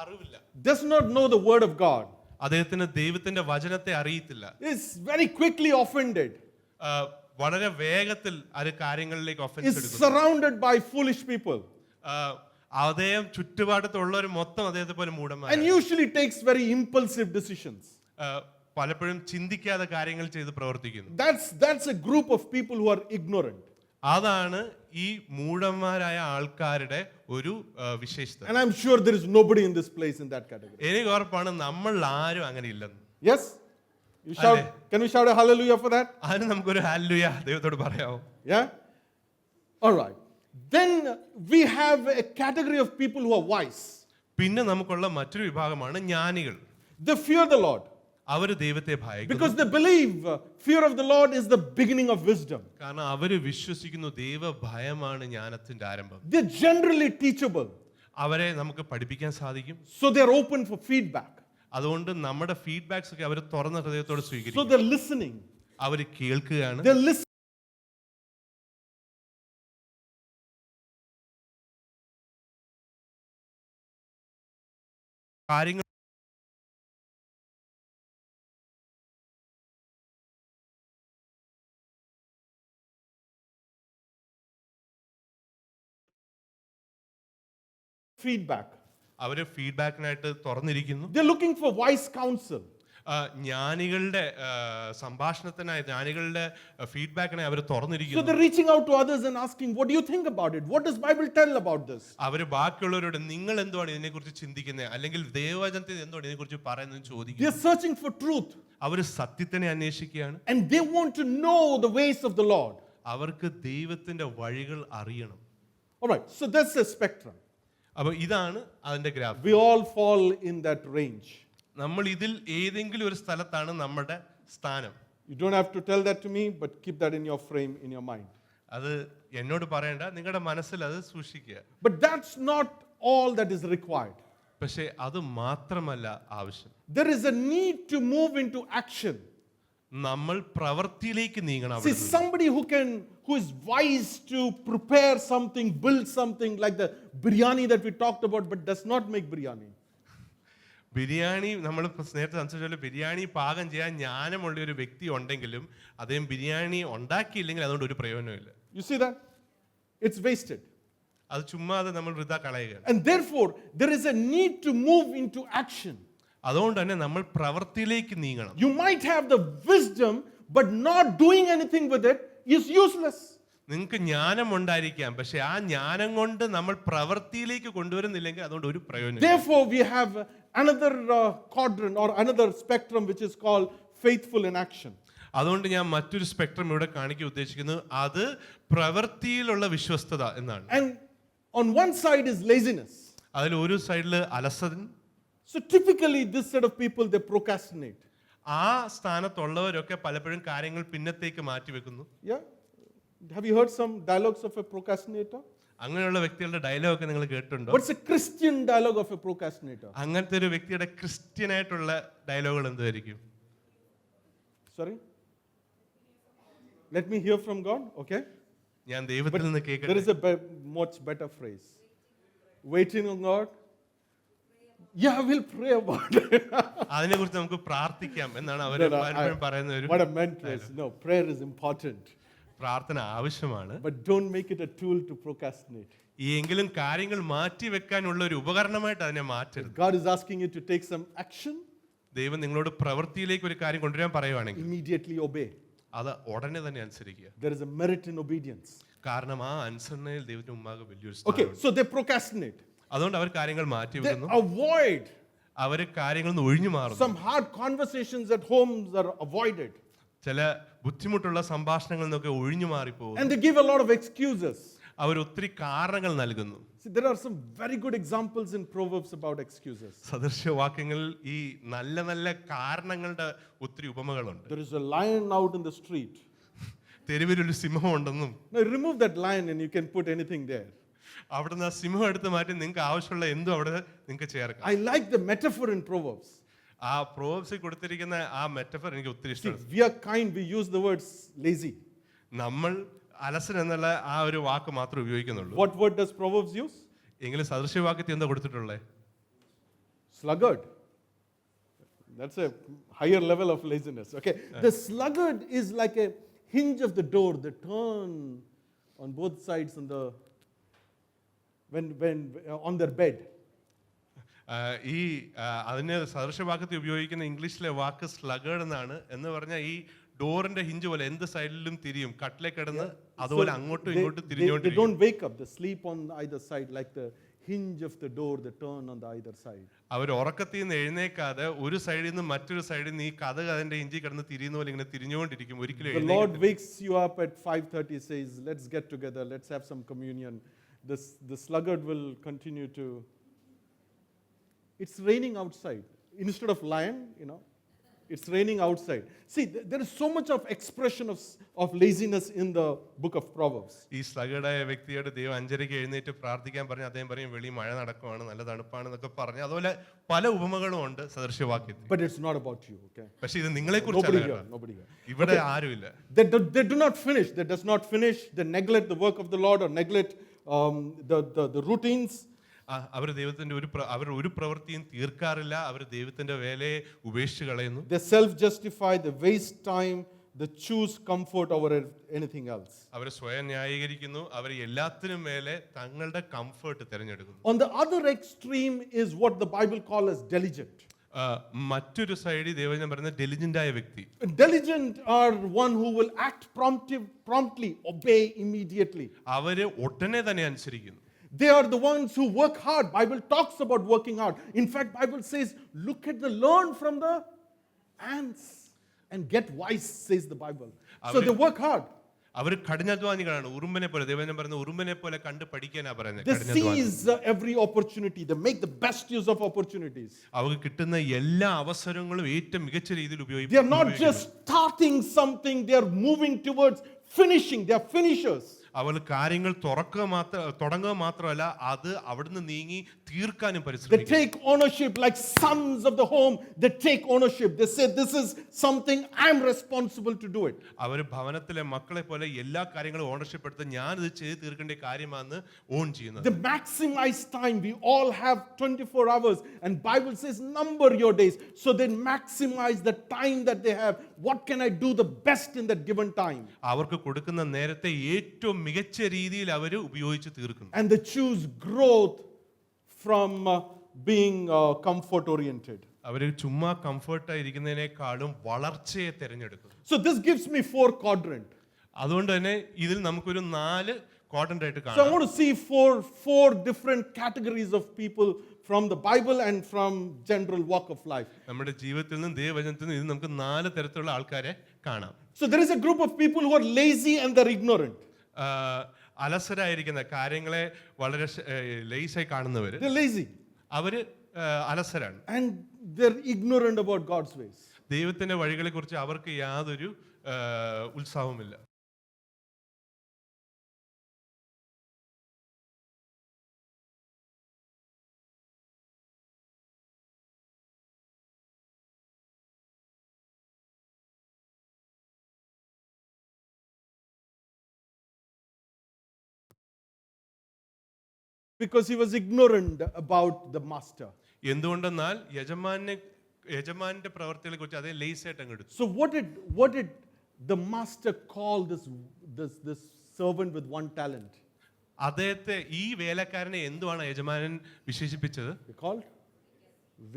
B: അറിവില്ല,
A: Does not know the word of God.
B: അദ്ദേഹത്തിന് ദൈവത്തിന്റെ വചനത്തെ അറിയത്തില്ല.
A: Is very quickly offended.
B: വളരെ വേഗത്തിൽ അത് കാര്യങ്ങളിലേക്ക് ഒഫൻസ്
A: Is
B: എടുക്കുന്നു.
A: surrounded by foolish people.
B: അദ്ദേഹം ചുറ്റുപാടത്തുള്ളവർ മൊത്തം അദ്ദേഹത്തെ പോലെ
A: And
B: മൂഢന്മാരാണ്.
A: usually takes very impulsive decisions.
B: പലപ്പോഴും ചിന്തിക്കാതെ കാര്യങ്ങൾ ചെയ്ത് പ്രവർത്തിക്കുന്നു.
A: That's a group of people who are ignorant.
B: അതാണ് ഈ മൂഢന്മാരായ ആൾക്കാരുടെ ഒരു വിശേഷത.
A: And I'm sure there is nobody in this place in that category.
B: എനിക്ക് ഉറപ്പാണ് നമ്മൾ ആരും അങ്ങനെ ഇല്ലെന്ന്.
A: Yes? You shout, can we shout a hallelujah for that?
B: അതിന് നമുക്കൊരു ഹല്ലേലൂയ ദൈവത്തോട് പറയാമോ?
A: Yeah? All right. Then we have a category of people who are wise.
B: പിന്നെ നമുക്കുള്ള മറ്റൊരു വിഭാഗമാണ് ജ്ഞാനികൾ.
A: They fear the Lord.
B: അവര് ദൈവത്തെ ഭയക്കുന്നു.
A: Because they believe fear of the Lord is the beginning of wisdom.
B: കാരണം അവര് വിശ്വസിക്കുന്നു ദൈവ ഭയമാണ് ജ്ഞാനത്തിന്റെ ആരംഭം.
A: They're generally teachable.
B: അവരെ നമുക്ക് പഠിപ്പിക്കാൻ സാധിക്കും.
A: So they're open for feedback.
B: അതുകൊണ്ട് നമ്മുടെ ഫീഡ്ബാക്സ് ഒക്കെ അവർ തുറന്ന ഹൃദയത്തോടെ
A: So
B: സ്വീകരിക്കും.
A: they're listening.
B: അവര് കേൾക്കുകയാണ്.
A: They're listening.
B: കാര്യങ്ങൾ
A: Feedback.
B: അവര് ഫീഡ്ബാക്കിനായിട്ട് തുറന്നിരിക്കുന്നു.
A: They're looking for wise counsel.
B: ജ്ഞാനികളുടെ സംഭാഷണത്തിനായി, ജ്ഞാനികളുടെ ഫീഡ്ബാക്കിനായി our
A: So
B: തുറന്നിരിക്കുന്നു.
A: they're reaching out to others and asking, what do you think about it? What does Bible tell about this?
B: അവര് ബാക്കിയുള്ളവരോട് നിങ്ങൾ എന്തുവാണ് ഇതിനെക്കുറിച്ച് ചിന്തിക്കുന്നത്, അല്ലെങ്കിൽ ദൈവവചനത്തിൽ എന്തുവാണ് ഇതിനെക്കുറിച്ച് പറയുന്നത് ചോദിക്കുന്നു.
A: They're searching for truth.
B: അവര് സത്യത്തിനെ അന്വേഷിക്കുകയാണ്.
A: And they want to know the ways of the Lord.
B: അവർക്ക് ദൈവത്തിന്റെ വഴികൾ അറിയണം.
A: All right, so that's a spectrum.
B: അപ്പൊ ഇതാണ് അതിന്റെ graph.
A: We all fall in that range.
B: നമ്മൾ ഇതിൽ ഏതെങ്കിലും ഒരു സ്ഥലത്താണ് നമ്മുടെ സ്ഥാനം.
A: You don't have to tell that to me, but keep that in your frame, in your mind.
B: അത് എന്നോട് പറയണ്ട, നിങ്ങളുടെ മനസ്സിൽ അത് സൂക്ഷിക്കുക.
A: But that's not all that is required.
B: പക്ഷെ അത് മാത്രമല്ല ആവശ്യം.
A: There is a need to move into action.
B: നമ്മൾ പ്രവൃത്തിയിലേക്ക് നീങ്ങണം.
A: See, somebody who is wise to prepare something, build something like the biryani that we talked about, but does not make biryani.
B: Biryani നമ്മൾ നേരത്തെ സംസാരിച്ച ബിരിയാണി പാകം ചെയ്യാൻ ജ്ഞാനമുള്ള ഒരു വ്യക്തി ഉണ്ടെങ്കിലും അദ്ദേഹം ബിരിയാണി ഉണ്ടാക്കിയില്ലെങ്കിൽ അതുകൊണ്ട് ഒരു പ്രയോജനമില്ല.
A: You see that? It's wasted.
B: അത് ചുമ്മാതെ നമ്മൾ വൃഥാ കളയുകയാണ്.
A: And therefore, there is a need to move into action.
B: അതുകൊണ്ട് തന്നെ നമ്മൾ പ്രവൃത്തിയിലേക്ക് നീങ്ങണം.
A: You might have the wisdom, but not doing anything with it is useless.
B: നിങ്ങൾക്ക് ജ്ഞാനം ഉണ്ടായിരിക്കാം, പക്ഷെ ആ ജ്ഞാനം കൊണ്ട് നമ്മൾ പ്രവൃത്തിയിലേക്ക് കൊണ്ടുവരുന്നില്ലെങ്കിൽ അതുകൊണ്ട് ഒരു പ്രയോജനം.
A: Therefore, we have another quadrant or another spectrum which is called faithful in action.
B: അതുകൊണ്ട് ഞാൻ മറ്റൊരു സ്പെക്ട്രം ഇവിടെ കാണിക്കാൻ ഉദ്ദേശിക്കുന്നത് അത് പ്രവൃത്തിയിലുള്ള വിശ്വസ്തത എന്നാണ്.
A: And on one side is laziness.
B: അതിൽ ഒരു സൈഡിൽ അലസത.
A: So typically this set of people, they procrastinate.
B: ആ സ്ഥാനത്തുള്ളവരൊക്കെ പലപ്പോഴും കാര്യങ്ങൾ പിന്നത്തേക്ക് മാറ്റിവെക്കുന്നു.
A: Yeah? Have you heard some dialogues of a procrastinator?
B: അങ്ങനെയുള്ള വ്യക്തികളുടെ ഡയലോഗ് ഒക്കെ നിങ്ങൾ കേട്ടിട്ടുണ്ടോ?
A: What's a Christian dialogue of a procrastinator?
B: അങ്ങനത്തെ ഒരു വ്യക്തിയുടെ ക്രിസ്ത്യനായിട്ടുള്ള ഡയലോഗുകൾ എന്തായിരിക്കും?
A: Sorry? Let me hear from God, okay?
B: ഞാൻ ദൈവത്തിൽ നിന്ന്
A: There
B: കേൾക്കട്ടെ.
A: is a much better phrase. Waiting on God. Yeah, we'll pray about it.
B: അതിനെക്കുറിച്ച് നമുക്ക് പ്രാർത്ഥിക്കാം എന്നാണ് അവർ
A: No, no,
B: പലപ്പോഴും പറയുന്ന ഒരു
A: what I meant was, no, prayer is important.
B: പ്രാർത്ഥന ആവശ്യമാണ്.
A: But don't make it a tool to procrastinate.
B: എങ്കിലും കാര്യങ്ങൾ മാറ്റി വെക്കാനുള്ള ഒരു ഉപകരണമായിട്ട് അതിനെ മാറ്റരുത്.
A: God is asking you to take some action,
B: ദൈവം നിങ്ങളോട് പ്രവൃത്തിയിലേക്ക് ഒരു കാര്യം കൊണ്ടുവരാൻ പറയുവാണെങ്കിൽ
A: immediately obey.
B: അത് ഉടനെ തന്നെ അനുസരിക്കുക.
A: There is a merit in obedience.
B: കാരണം ആ അനുസരണയിൽ ദൈവത്തിന്റെ മുമ്പാകെ വലിയൊരു
A: Okay,
B: സ്ഥാനമുണ്ട്.
A: so they procrastinate.
B: അതുകൊണ്ട് അവർ കാര്യങ്ങൾ മാറ്റി
A: They
B: വെക്കുന്നു.
A: avoid.
B: അവര് കാര്യങ്ങളിൽ നിന്ന് ഒഴിഞ്ഞു മാറുന്നു.
A: Some hard conversations at home are avoided.
B: ചില ബുദ്ധിമുട്ടുള്ള സംഭാഷണങ്ങളിൽ നിന്നൊക്കെ ഒഴിഞ്ഞു മാറിപ്പോകുന്നു.
A: And they give a lot of excuses.
B: അവർ ഒത്തിരി കാരണങ്ങൾ നൽകുന്നു.
A: See, there are some very good examples in Proverbs about excuses.
B: സദൃശവാക്യങ്ങളിൽ ഈ നല്ല നല്ല കാരണങ്ങളുടെ ഒത്തിരി ഉപമകളുണ്ട്.
A: There is a lion out in the street.
B: തെരുവിലൊരു സിംഹമുണ്ടെന്നും
A: Now remove that lion and you can put anything there.
B: അവിടുന്ന് ആ സിംഹം എടുത്ത് മാറ്റി നിങ്ങൾക്ക് ആവശ്യമുള്ള എന്തും അവിടെ നിങ്ങൾക്ക് ചേർക്കാം.
A: I like the metaphor in Proverbs.
B: ആ പ്രോബ്സിൽ കൊടുത്തിരിക്കുന്ന ആ മെറ്റഫർ എനിക്ക് ഒത്തിരി
A: See,
B: ഇഷ്ടമാണ്.
A: we are kind, we use the words lazy.
B: നമ്മൾ അലസൻ എന്നുള്ള ആ ഒരു വാക്ക് മാത്രമേ ഉപയോഗിക്കുന്നുള്ളൂ.
A: What word does Proverbs use?
B: എങ്കിലും സദൃശവാക്യത്തിൽ എന്താ കൊടുത്തിട്ടുള്ളത്?
A: Sluggard. That's a higher level of laziness. Okay. The sluggard is like a hinge of the door that turn on both sides on the when on their bed.
B: ഈ അതിന് സദൃശവാക്യത്തിൽ ഉപയോഗിക്കുന്ന ഇംഗ്ലീഷിലെ വാക്ക് സ്ലഗേഡ് എന്നാണ്. എന്ന് പറഞ്ഞാൽ ഈ ഡോറിന്റെ ഹിഞ്ച് പോലെ എന്ത് സൈഡിലും തിരിയും, കട്ടിലെ കിടന്ന് അതുപോലെ അങ്ങോട്ടും ഇങ്ങോട്ടും
A: They
B: തിരിഞ്ഞുകൊണ്ടിരിക്കും.
A: don't wake up. They sleep on either side like the hinge of the door that turn on the either side.
B: അവർ ഉറക്കത്തിൽ നിന്ന് എഴുന്നേക്കാതെ ഒരു സൈഡിൽ നിന്ന് മറ്റൊരു സൈഡിൽ നിന്ന് ഈ കഥ അതിന്റെ ഹിഞ്ചി കിടന്ന് തിരിയുന്ന പോലെ ഇങ്ങനെ തിരിഞ്ഞുകൊണ്ടിരിക്കും. ഒരിക്കലും
A: The
B: എഴുന്നേൽക്കത്തില്ല.
A: Lord wakes you up at 5:30, says, "Let's get together. Let's have some communion." The sluggard will continue to. It's raining outside. Instead of lion, it's raining outside. See, there is so much of expression of laziness in the book of Proverbs.
B: ഈ സ്ലഗഡായ വ്യക്തിയോട് ദൈവം 5:30 എഴുന്നേറ്റ് പ്രാർത്ഥിക്കാൻ പറഞ്ഞ് അദ്ദേഹം പറയും വെളി മഴ നടക്കുവാണ്, നല്ല തണുപ്പാണ് എന്നൊക്കെ പറഞ്ഞ് അതുപോലെ പല ഉപമകളും ഉണ്ട് സദൃശവാക്യത്തിൽ.
A: But it's not about you, okay?
B: പക്ഷെ ഇത് നിങ്ങളെ
A: Nobody here,
B: കുറിച്ച്
A: nobody here.
B: ഇവിടെ ആരുമില്ല.
A: They do not finish. They does not finish. They neglect the work of the Lord or neglect the routines.
B: അവർ ദൈവത്തിന്റെ അവർ ഒരു പ്രവൃത്തിയും തീർക്കാറില്ല. അവർ ദൈവത്തിന്റെ വേലയെ ഉപേക്ഷിച്ച് കളയുന്നു.
A: They self-justify. They waste time. They choose comfort over anything else.
B: അവർ സ്വയം ന്യായീകരിക്കുന്നു. അവർ എല്ലാത്തിനും മേലെ തങ്ങളുടെ കംഫർട്ട് തിരഞ്ഞെടുക്കുന്നു.
A: On the other extreme is what the Bible calls as diligent.
B: മറ്റൊരു സൈഡിൽ ദൈവജനം പറയുന്ന ഡെലിജന്റ് ആയ വ്യക്തി.
A: Diligent are one who will act promptly, obey immediately.
B: അവര് ഉടനെ തന്നെ അനുസരിക്കുന്നു.
A: They are the ones who work hard. Bible talks about working hard. In fact, Bible says, learn from the ants and get wise, says the Bible. So they work hard.
B: അവർ കഠിനാധ്വാനികളാണ്. ഉറുമ്പനെ പോലെ ദൈവജനം പറയുന്ന ഉറുമ്പനെ പോലെ കണ്ട് പഠിക്കാനാ പറയുന്നത്.
A: They seize every opportunity. They make the best use of opportunities.
B: അവർക്ക് കിട്ടുന്ന എല്ലാ അവസരങ്ങളും ഏറ്റവും മികച്ച രീതിയിൽ
A: They are
B: ഉപയോഗിക്കുന്നു.
A: not just starting something, they are moving towards finishing. They are finishers.
B: അവർ കാര്യങ്ങൾ തുടങ്ങുക മാത്രമല്ല അത് അവിടുന്ന് നീങ്ങി തീർക്കാനും
A: They
B: പരിശ്രമിക്കുന്നു.
A: take ownership like sons of the home. They take ownership. They say, this is something I'm responsible to do it.
B: അവർ ഭവനത്തിലെ മക്കളെ പോലെ എല്ലാ കാര്യങ്ങളും ഓണർഷിപ്പ് എടുത്ത് ഞാൻ ഇത് ചെയ്ത് തീർക്കേണ്ട കാര്യമാണെന്ന് ഓൺ ചെയ്യുന്നത്.
A: They maximize time. We all have 24 hours. And Bible says, number your days. So they maximize the time that they have. What can I do the best in that given time?
B: അവർക്ക് കൊടുക്കുന്ന നേരത്തെ ഏറ്റവും മികച്ച രീതിയിൽ അവർ ഉപയോഗിച്ച് തീർക്കുന്നു.
A: And they choose growth from being comfort oriented.
B: അവർ ചുമ്മാ കംഫർട്ടായി ഇരിക്കുന്നതിനേക്കാളും വളർച്ചയെ തിരഞ്ഞെടുക്കുന്നു.
A: So this gives me 4 quadrant.
B: അതുകൊണ്ട് തന്നെ ഇതിൽ നമുക്കൊരു 4 ക്വാഡ്രന്റ് ആയിട്ട്
A: So I
B: കാണാം.
A: want to see four different categories of people from the Bible and from general walk of life.
B: നമ്മുടെ ജീവിതത്തിൽ നിന്നും ദൈവവചനത്തിൽ നിന്നും ഇത് നമുക്ക് 4 തരത്തിലുള്ള ആൾക്കാരെ കാണാം.
A: So there is a group of people who are lazy and they're ignorant.
B: അലസരായിരിക്കുന്ന കാര്യങ്ങളെ വളരെ ലേസായി കാണുന്നവര്,
A: They're lazy
B: അവര് അലസരാണ്.
A: and they're ignorant about God's ways.
B: ദൈവത്തിന്റെ വഴികളെ കുറിച്ച് അവർക്ക് യാതൊരു ഉത്സാഹവുമില്ല.
A: Because he was ignorant about the master.
B: എന്തുകൊണ്ടെന്നാൽ യജമാന്റെ പ്രവർത്തികളെ കുറിച്ച് അതേ ലേസായിട്ട് അങ്ങ് എടുത്തു.
A: So what did the master call this servant with 1 talent?
B: അദ്ദേഹത്തെ ഈ വേലക്കാരനെ എന്തുവാണ് യജമാനൻ വിശേഷിപ്പിച്ചത്?
A: He called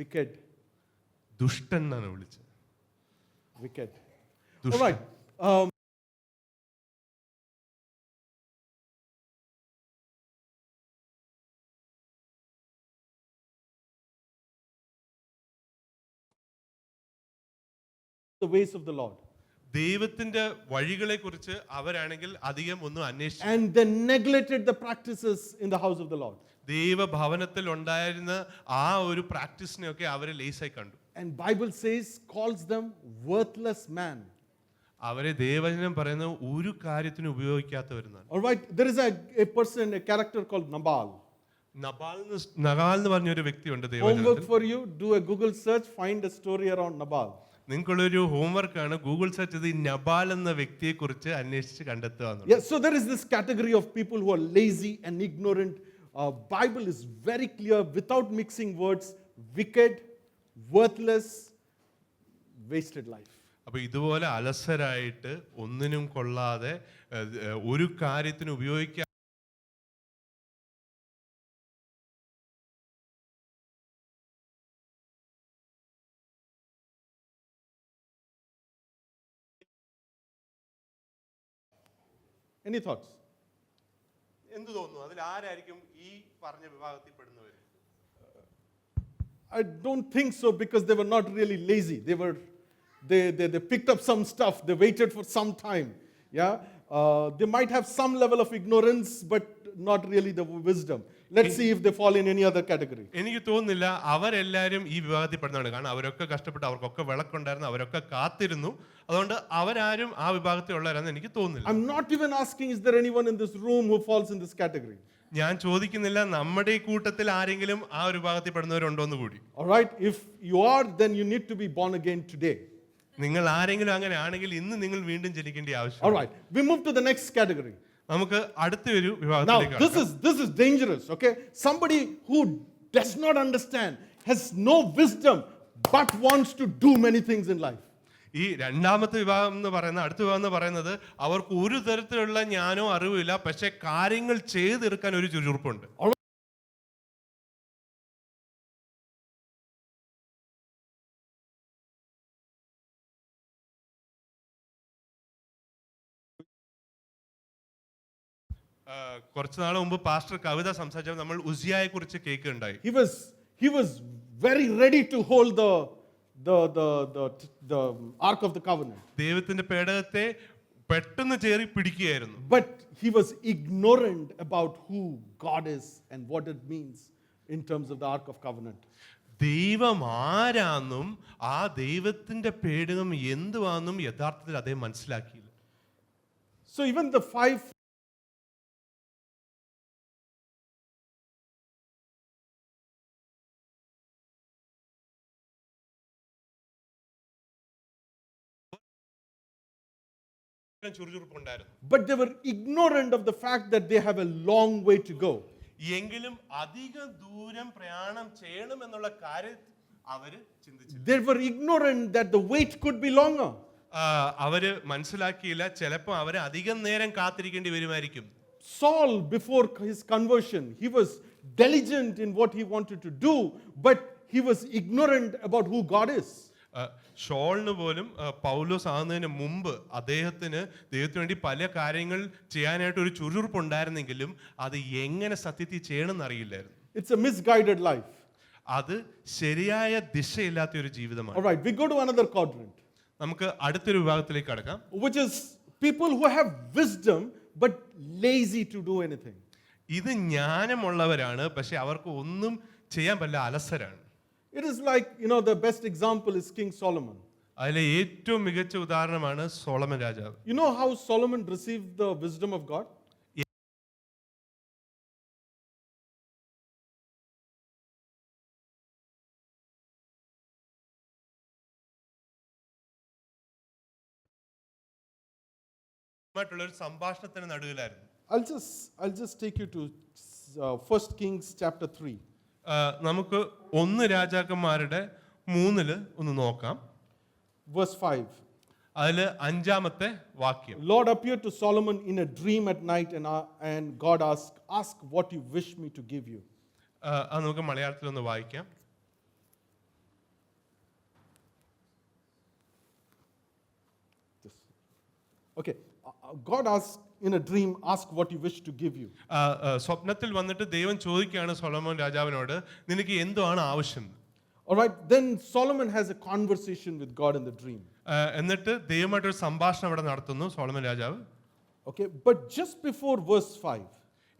A: wicked.
B: ദുഷ്ടൻ എന്നാണ് വിളിച്ചത്.
A: Wicked.
B: ദുഷ്ടൻ.
A: All right. The ways of the Lord.
B: ദൈവത്തിന്റെ വഴികളെ കുറിച്ച് അവരാണെങ്കിൽ അധികം ഒന്നും അന്വേഷിച്ചു.
A: And they neglected the practices in the house of the Lord.
B: ദൈവഭവനത്തിൽ ഉണ്ടായിരുന്ന ആ ഒരു പ്രാക്ടീസിനെയൊക്കെ അവർ ലേസായി കണ്ടു.
A: And Bible says, calls them worthless man.
B: അവരെ ദൈവവചനം പറയുന്ന ഒരു കാര്യത്തിന് ഉപയോഗിക്കാത്തവരെന്നാണ്.
A: All right, there is a person, a character called Nabal.
B: നബാൽ എന്ന് പറഞ്ഞ ഒരു വ്യക്തിയുണ്ട്
A: Homework
B: ദൈവവചനത്തിൽ.
A: for you, do a Google search, find a story around Nabal.
B: നിങ്ങൾക്കുള്ളൊരു ഹോംവർക്കാണ് ഗൂഗിൾ സെർച്ച് ചെയ്ത് ഈ നബാൽ എന്ന വ്യക്തിയെ കുറിച്ച് അന്വേഷിച്ച് കണ്ടെത്തുക എന്നുള്ളത്.
A: Yes, so there is this category of people who are lazy and ignorant. Bible is very clear, without mixing words, wicked, worthless, wasted life.
B: അപ്പൊ ഇതുപോലെ അലസരായിട്ട് ഒന്നിനും കൊള്ളാതെ ഒരു കാര്യത്തിന് ഉപയോഗിക്കാൻ
A: Any thoughts?
B: എന്ത് തോന്നുന്നു? അതിൽ ആരായിരിക്കും ഈ പറഞ്ഞ വിഭാഗത്തിൽ പെടുന്നവർ?
A: I don't think so, because they were not really lazy. They picked up some stuff. They waited for some time. Yeah, they might have some level of ignorance, but not really the wisdom. Let's see if they fall in any other category.
B: എനിക്ക് തോന്നുന്നില്ല അവരെല്ലാവരും ഈ വിഭാഗത്തിൽ പെടുന്നതാണ്. കാരണം അവരൊക്കെ കഷ്ടപ്പെട്ട് അവർക്കൊക്കെ വിളക്കുണ്ടായിരുന്നു, അവരൊക്കെ കാത്തിരുന്നു. അതുകൊണ്ട് അവരാരും ആ വിഭാഗത്തിലുള്ളവരാണെന്ന് എനിക്ക് തോന്നുന്നില്ല.
A: I'm not even asking, is there anyone in this room who falls in this category?
B: ഞാൻ ചോദിക്കുന്നില്ല നമ്മുടെ ഈ കൂട്ടത്തിൽ ആരെങ്കിലും ആ ഒരു വിഭാഗത്തിൽ പെടുന്നവരുണ്ടോ എന്ന് കൂടി.
A: All right, if you are, then you need to be born again today.
B: നിങ്ങൾ ആരെങ്കിലും അങ്ങനെ ആണെങ്കിൽ ഇന്ന് നിങ്ങൾ വീണ്ടും ജനിക്കേണ്ട
A: All
B: ആവശ്യം.
A: right, we move to the next category.
B: നമുക്ക് അടുത്ത ഒരു
A: Now,
B: വിഭാഗത്തിലേക്ക്
A: this is dangerous, okay? Somebody who does not understand, has no wisdom, but wants to do many things in life.
B: ഈ രണ്ടാമത്തെ വിഭാഗം എന്ന് പറയുന്ന അടുത്ത വിഭാഗം എന്ന് പറയുന്നത് അവർക്ക് ഒരു തരത്തിലുള്ള ജ്ഞാനോ അറിവില്ല, പക്ഷെ കാര്യങ്ങൾ ചെയ്തെടുക്കാൻ ഒരു ചുരുപ്പുണ്ട്. കുറച്ചു നാൾ മുമ്പ് പാസ്റ്റർ കവിത സംസാരിച്ചപ്പോൾ നമ്മൾ ഉസിയായെ കുറിച്ച് കേൾക്കുകയുണ്ടായി.
A: He was very ready to hold the Ark of the Covenant.
B: ദൈവത്തിന്റെ പേടകത്തെ പെട്ടെന്ന് ചേറി പിടിക്കുകയായിരുന്നു.
A: But he was ignorant about who God is and what it means in terms of the Ark of Covenant.
B: ദൈവം ആരാന്നും ആ ദൈവത്തിന്റെ പേടകം എന്തുവാന്നും യഥാർത്ഥത്തിൽ അദ്ദേഹം മനസ്സിലാക്കിയില്ല.
A: So even the five
B: ചുറുചുറുപ്പുണ്ടായിരുന്നു.
A: but they were ignorant of the fact that they have a long way to go.
B: എങ്കിലും അധിക ദൂരം പ്രയാണം ചെയ്യണം എന്നുള്ള കാര്യം അവര് ചിന്തിച്ചു.
A: They were ignorant that the wait could be longer.
B: അവര് മനസ്സിലാക്കിയില്ല ചിലപ്പോൾ അവര് അധികം നേരം കാത്തിരിക്കേണ്ടി വരുമായിരിക്കും.
A: Saul, before his conversion, he was diligent in what he wanted to do, but he was ignorant about who God is.
B: ഷോളിന് പോലും പൗലോസ് ആകുന്നതിന് മുമ്പ് അദ്ദേഹത്തിന് ദൈവത്തിന് വേണ്ടി പല കാര്യങ്ങൾ ചെയ്യാനായിട്ട് ഒരു ചുരുറുപ്പുണ്ടായിരുന്നെങ്കിലും അത് എങ്ങനെ സത്യത്തിൽ ചെയ്യണമെന്ന് അറിയില്ലായിരുന്നു.
A: It's a misguided life.
B: അത് ശരിയായ ദിശയില്ലാത്ത ഒരു ജീവിതമാണ്.
A: All right, we go to another quadrant,
B: നമുക്ക് അടുത്തൊരു വിഭാഗത്തിലേക്ക് കടക്കാം,
A: which is people who have wisdom but lazy to do anything.
B: ഇത് ജ്ഞാനമുള്ളവരാണ്, പക്ഷെ അവർക്ക് ഒന്നും ചെയ്യാൻ പറ്റില്ല, അലസരാണ്.
A: It is like, the best example is King Solomon.
B: അതിലെ ഏറ്റവും മികച്ച ഉദാഹരണമാണ് സോളമൻ രാജാവ്.
A: You know how Solomon received the wisdom of God?
B: ഒരു സംഭാഷണത്തിന് നടുവിലായിരുന്നു.
A: I'll just take you to 1 Kings chapter 3.
B: നമുക്ക് 1 രാജാക്കന്മാരുടെ 3 ഒന്ന് നോക്കാം.
A: Verse 5.
B: അതിൽ 5-ാമത്തെ വാക്യം.
A: Lord appeared to Solomon in a dream at night, and God asked, "Ask what you wish me to give you."
B: അത് നമുക്ക് മലയാളത്തിൽ ഒന്ന് വായിക്കാം.
A: Okay, God asks in a dream, ask what you wish to give you.
B: സ്വപ്നത്തിൽ വന്നിട്ട് ദൈവം ചോദിക്കുകയാണ് സൊളോമോൻ രാജാവിനോട്, നിനക്ക് എന്തുവാണ് ആവശ്യം?
A: All right, then Solomon has a conversation with God in the dream.
B: എന്നിട്ട് ദൈവമായിട്ടൊരു സംഭാഷണം അവിടെ നടത്തുന്നു സോളമൻ രാജാവ്.
A: Okay, but just before verse 5,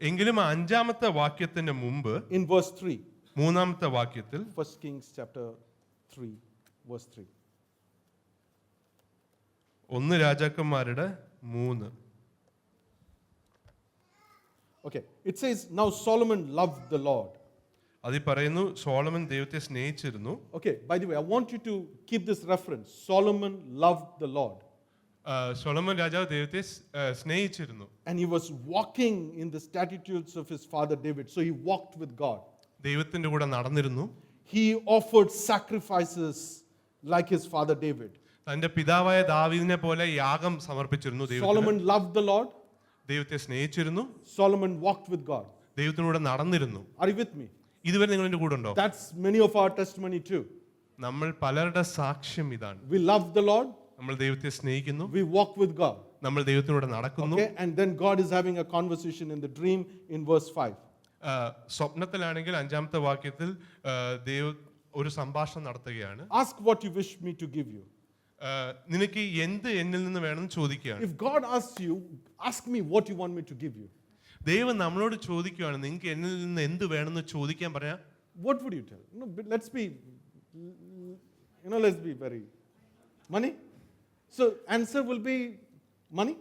B: എങ്കിലും അഞ്ചാമത്തെ വാക്യത്തിന് മുമ്പ്
A: in verse 3,
B: മൂന്നാമത്തെ വാക്യത്തിൽ
A: 1 Kings chapter 3, verse 3.
B: 1 രാജാക്കന്മാരുടെ 3.
A: Okay, it says, now Solomon loved the Lord.
B: അതിൽ പറയുന്നു സോളമൻ ദൈവത്തെ സ്നേഹിച്ചിരുന്നു.
A: Okay, by the way, I want you to keep this reference. Solomon loved the Lord.
B: Solomon രാജാവ് ദൈവത്തെ സ്നേഹിച്ചിരുന്നു.
A: And he was walking in the statutes of his father David. So he walked with God.
B: ദൈവത്തിന്റെ കൂടെ നടന്നിരുന്നു.
A: He offered sacrifices like his father David.
B: തന്റെ പിതാവായ ദാവീദിനെ പോലെ യാഗം സമർപ്പിച്ചിരുന്നു ദൈവത്തിന്.
A: Solomon loved the Lord.
B: ദൈവത്തെ സ്നേഹിച്ചിരുന്നു.
A: Solomon walked with God.
B: ദൈവത്തിനൂടെ നടന്നിരുന്നു.
A: Are you with me?
B: ഇതുവരെ നിങ്ങൾ എന്റെ കൂടെ ഉണ്ടോ?
A: That's many of our testimony too.
B: നമ്മൾ പലരുടെ സാക്ഷ്യം ഇതാണ്.
A: We love the Lord.
B: നമ്മൾ ദൈവത്തെ സ്നേഹിക്കുന്നു.
A: We walk with God.
B: നമ്മൾ ദൈവത്തിനൂടെ നടക്കുന്നു.
A: Okay, and then God is having a conversation in the dream in verse 5.
B: സ്വപ്നത്തിലാണെങ്കിൽ അഞ്ചാമത്തെ വാക്യത്തിൽ ദൈവം ഒരു സംഭാഷണം നടത്തുകയാണ്.
A: Ask what you wish me to give you.
B: നിനക്ക് എന്ത് എന്നിൽ നിന്ന് വേണമെന്ന് ചോദിക്കുകയാണ്.
A: If God asks you, ask me what you want me to give you.
B: ദൈവം നമ്മളോട് ചോദിക്കുകയാണ്, നിങ്ങൾക്ക് എന്നിൽ നിന്ന് എന്ത് വേണമെന്ന് ചോദിക്കാൻ പറയാ.
A: What would you tell? No, but let's be very money. So answer will be money,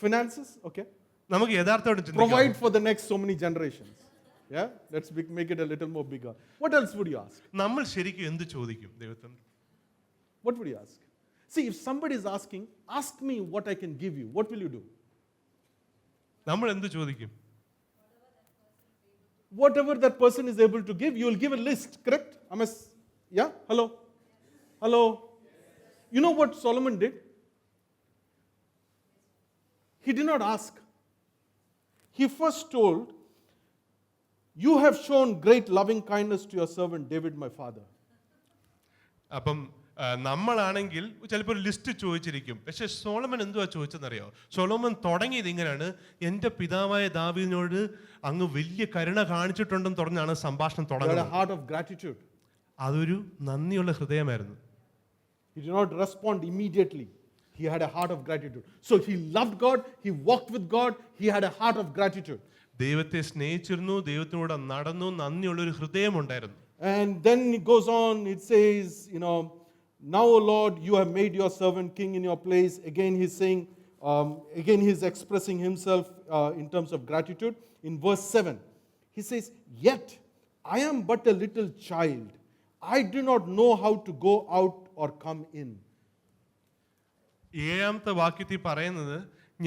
A: finances. Okay.
B: നമുക്ക് യഥാർത്ഥമായിട്ട് ചിന്തിക്കാം.
A: Provide for the next so many generations. Yeah. Let's make it a little more bigger. What else would you ask?
B: നമ്മൾ ശരിക്കും എന്ത് ചോദിക്കും ദൈവത്തിന്?
A: What would you ask? See, if somebody is asking, ask me what I can give you. What will you do?
B: നമ്മൾ എന്ത് ചോദിക്കും?
A: Whatever that person is able to give, you will give a list, correct? Yeah? Hello? Hello? You know what Solomon did? He did not ask. He first told, you have shown great loving kindness to your servant David, my father.
B: അപ്പം നമ്മളാണെങ്കിൽ ചിലപ്പോൾ ഒരു list ചോദിച്ചിരിക്കും. പക്ഷെ Solomon എന്തുവാ ചോദിച്ചെന്നറിയോ? Solomon തുടങ്ങിയത് ഇങ്ങനെയാണ്, എൻ്റെ പിതാവായ ദാവീദിനോട് അങ്ങ് വലിയ കരുണ കാണിച്ചിട്ടുണ്ടെന്ന് പറഞ്ഞാണ് സംഭാഷണം
A: He had a
B: തുടങ്ങുന്നത്.
A: heart of gratitude.
B: അതൊരു നന്ദിയുള്ള ഹൃദയമായിരുന്നു.
A: He did not respond immediately. He had a heart of gratitude. So he loved God, he walked with God, he had a heart of gratitude.
B: ദൈവത്തെ സ്നേഹിച്ചിരുന്നു, ദൈവത്തിനോട് നടന്നു, നന്ദിയുള്ള ഒരു ഹൃദയമുണ്ടായിരുന്നു.
A: And then it goes on, it says, now, O Lord, you have made your servant king in your place. Again, he's saying, he's expressing himself in terms of gratitude. In verse 7, he says, yet I am but a little child. I do not know how to go out or come in.
B: ഏഴാമത്തെ വാക്യത്തിൽ പറയുന്നത്,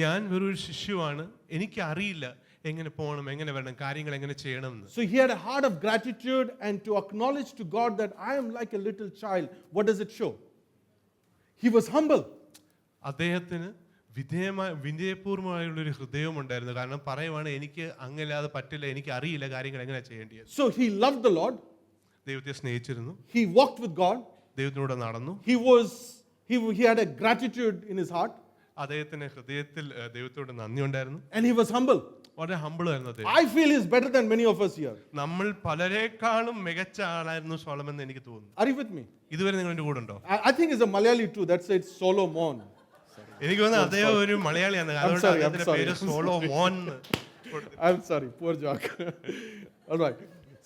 B: ഞാൻ വെറൊരു ശിശുവാണ്, എനിക്ക് അറിയില്ല എങ്ങനെ പോകണം, എങ്ങനെ വരണം, കാര്യങ്ങൾ എങ്ങനെ ചെയ്യണമെന്ന്.
A: So he had a heart of gratitude and to acknowledge to God that I am like a little child. What does it show? He was humble.
B: അദ്ദേഹത്തിന് വിനയപൂർവമായുള്ളൊരു ഹൃദയവും ഉണ്ടായിരുന്നു. കാരണം പറയുവാണ്, എനിക്ക് അങ്ങല്ലാതെ പറ്റില്ല, എനിക്ക് അറിയില്ല കാര്യങ്ങൾ എങ്ങനെ ചെയ്യേണ്ടത്.
A: So he loved the Lord.
B: ദൈവത്തെ സ്നേഹിച്ചിരുന്നു.
A: He walked with God.
B: ദൈവത്തിനോട് നടന്നു.
A: He had a gratitude in his heart.
B: അദ്ദേഹത്തിന്റെ ഹൃദയത്തിൽ ദൈവത്തോട് നന്ദി ഉണ്ടായിരുന്നു.
A: And he was humble.
B: വളരെ ഹമ്പിൾ ആയിരുന്നു അദ്ദേഹം.
A: I feel he's better than many of us here.
B: നമ്മൾ പലരെക്കാളും മികച്ച ആളായിരുന്നു സോളമൻ എന്ന് എനിക്ക് തോന്നുന്നു.
A: Are you with me?
B: ഇതുവരെ നിങ്ങൾ എന്റെ കൂടെ ഉണ്ടോ?
A: I think it's a Malayali too. That's it, Solomon.
B: എനിക്ക് തോന്നുന്നു അദ്ദേഹം ഒരു മലയാളിയാണ്. അതുകൊണ്ട് അദ്ദേഹത്തിന്റെ പേര് സോളോമോൻ.
A: I'm sorry, poor joke. All right.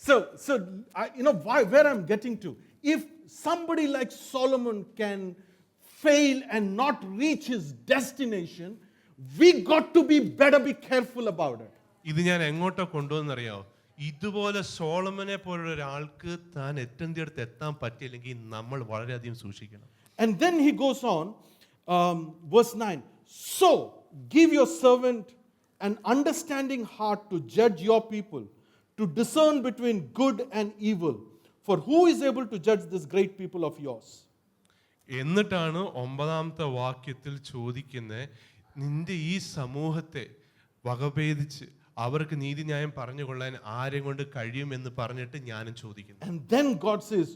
A: So where I'm getting to. If somebody like Solomon can fail and not reach his destination, we got to be careful about it.
B: ഇത് ഞാൻ എങ്ങോട്ടാ കൊണ്ടുവന്നറിയാവോ? ഇതുപോലെ സോളമനെ പോലുള്ള ഒരാൾക്ക് താൻ എത്തേണ്ടിടത്ത് എത്താൻ പറ്റിയില്ലെങ്കിൽ നമ്മൾ വളരെയധികം സൂക്ഷിക്കണം.
A: And then he goes on, verse 9. So give your servant an understanding heart to judge your people, to discern between good and evil. For who is able to judge this great people of yours?
B: എന്നിട്ടാണ് 9ാമത്തെ വാക്യത്തിൽ ചോദിക്കുന്നത്, നിന്റെ ഈ സമൂഹത്തെ വകഭേദിച്ച് അവർക്ക് നീതിന്യായം പറഞ്ഞുകൊള്ളാൻ ആരെ കൊണ്ട് കഴിയുമെന്ന് പറഞ്ഞിട്ട് ഞാനും ചോദിക്കുന്നു.
A: And then God says,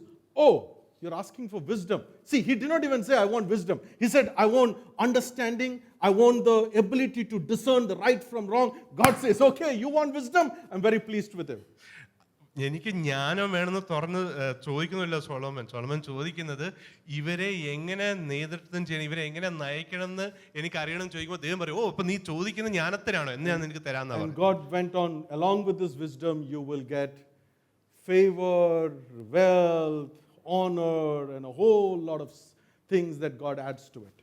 A: oh, you're asking for wisdom. See, he did not even say, I want wisdom. He said, I want understanding. I want the ability to discern the right from wrong. God says, okay, you want wisdom? I'm very pleased with him.
B: എനിക്ക് ജ്ഞാനം വേണമെന്ന് തുറന്ന് ചോദിക്കുന്നില്ല Solomon. Solomon ചോദിക്കുന്നത് ഇവരെ എങ്ങനെ നേതൃത്വം ചെയ്യണം, ഇവരെ എങ്ങനെ നയിക്കണം എന്ന് എനിക്ക് അറിയണം ചോദിക്കുമ്പോൾ ദൈവം പറയും, ഓ അപ്പൊ നീ ചോദിക്കുന്ന ജ്ഞാനത്തിനാണോ, എന്ന് ഞാൻ നിനക്ക് തരാമെന്നാ
A: And
B: പറഞ്ഞു.
A: God went on, along with this wisdom, you will get favor, wealth, honor, and a whole lot of things that God adds to it.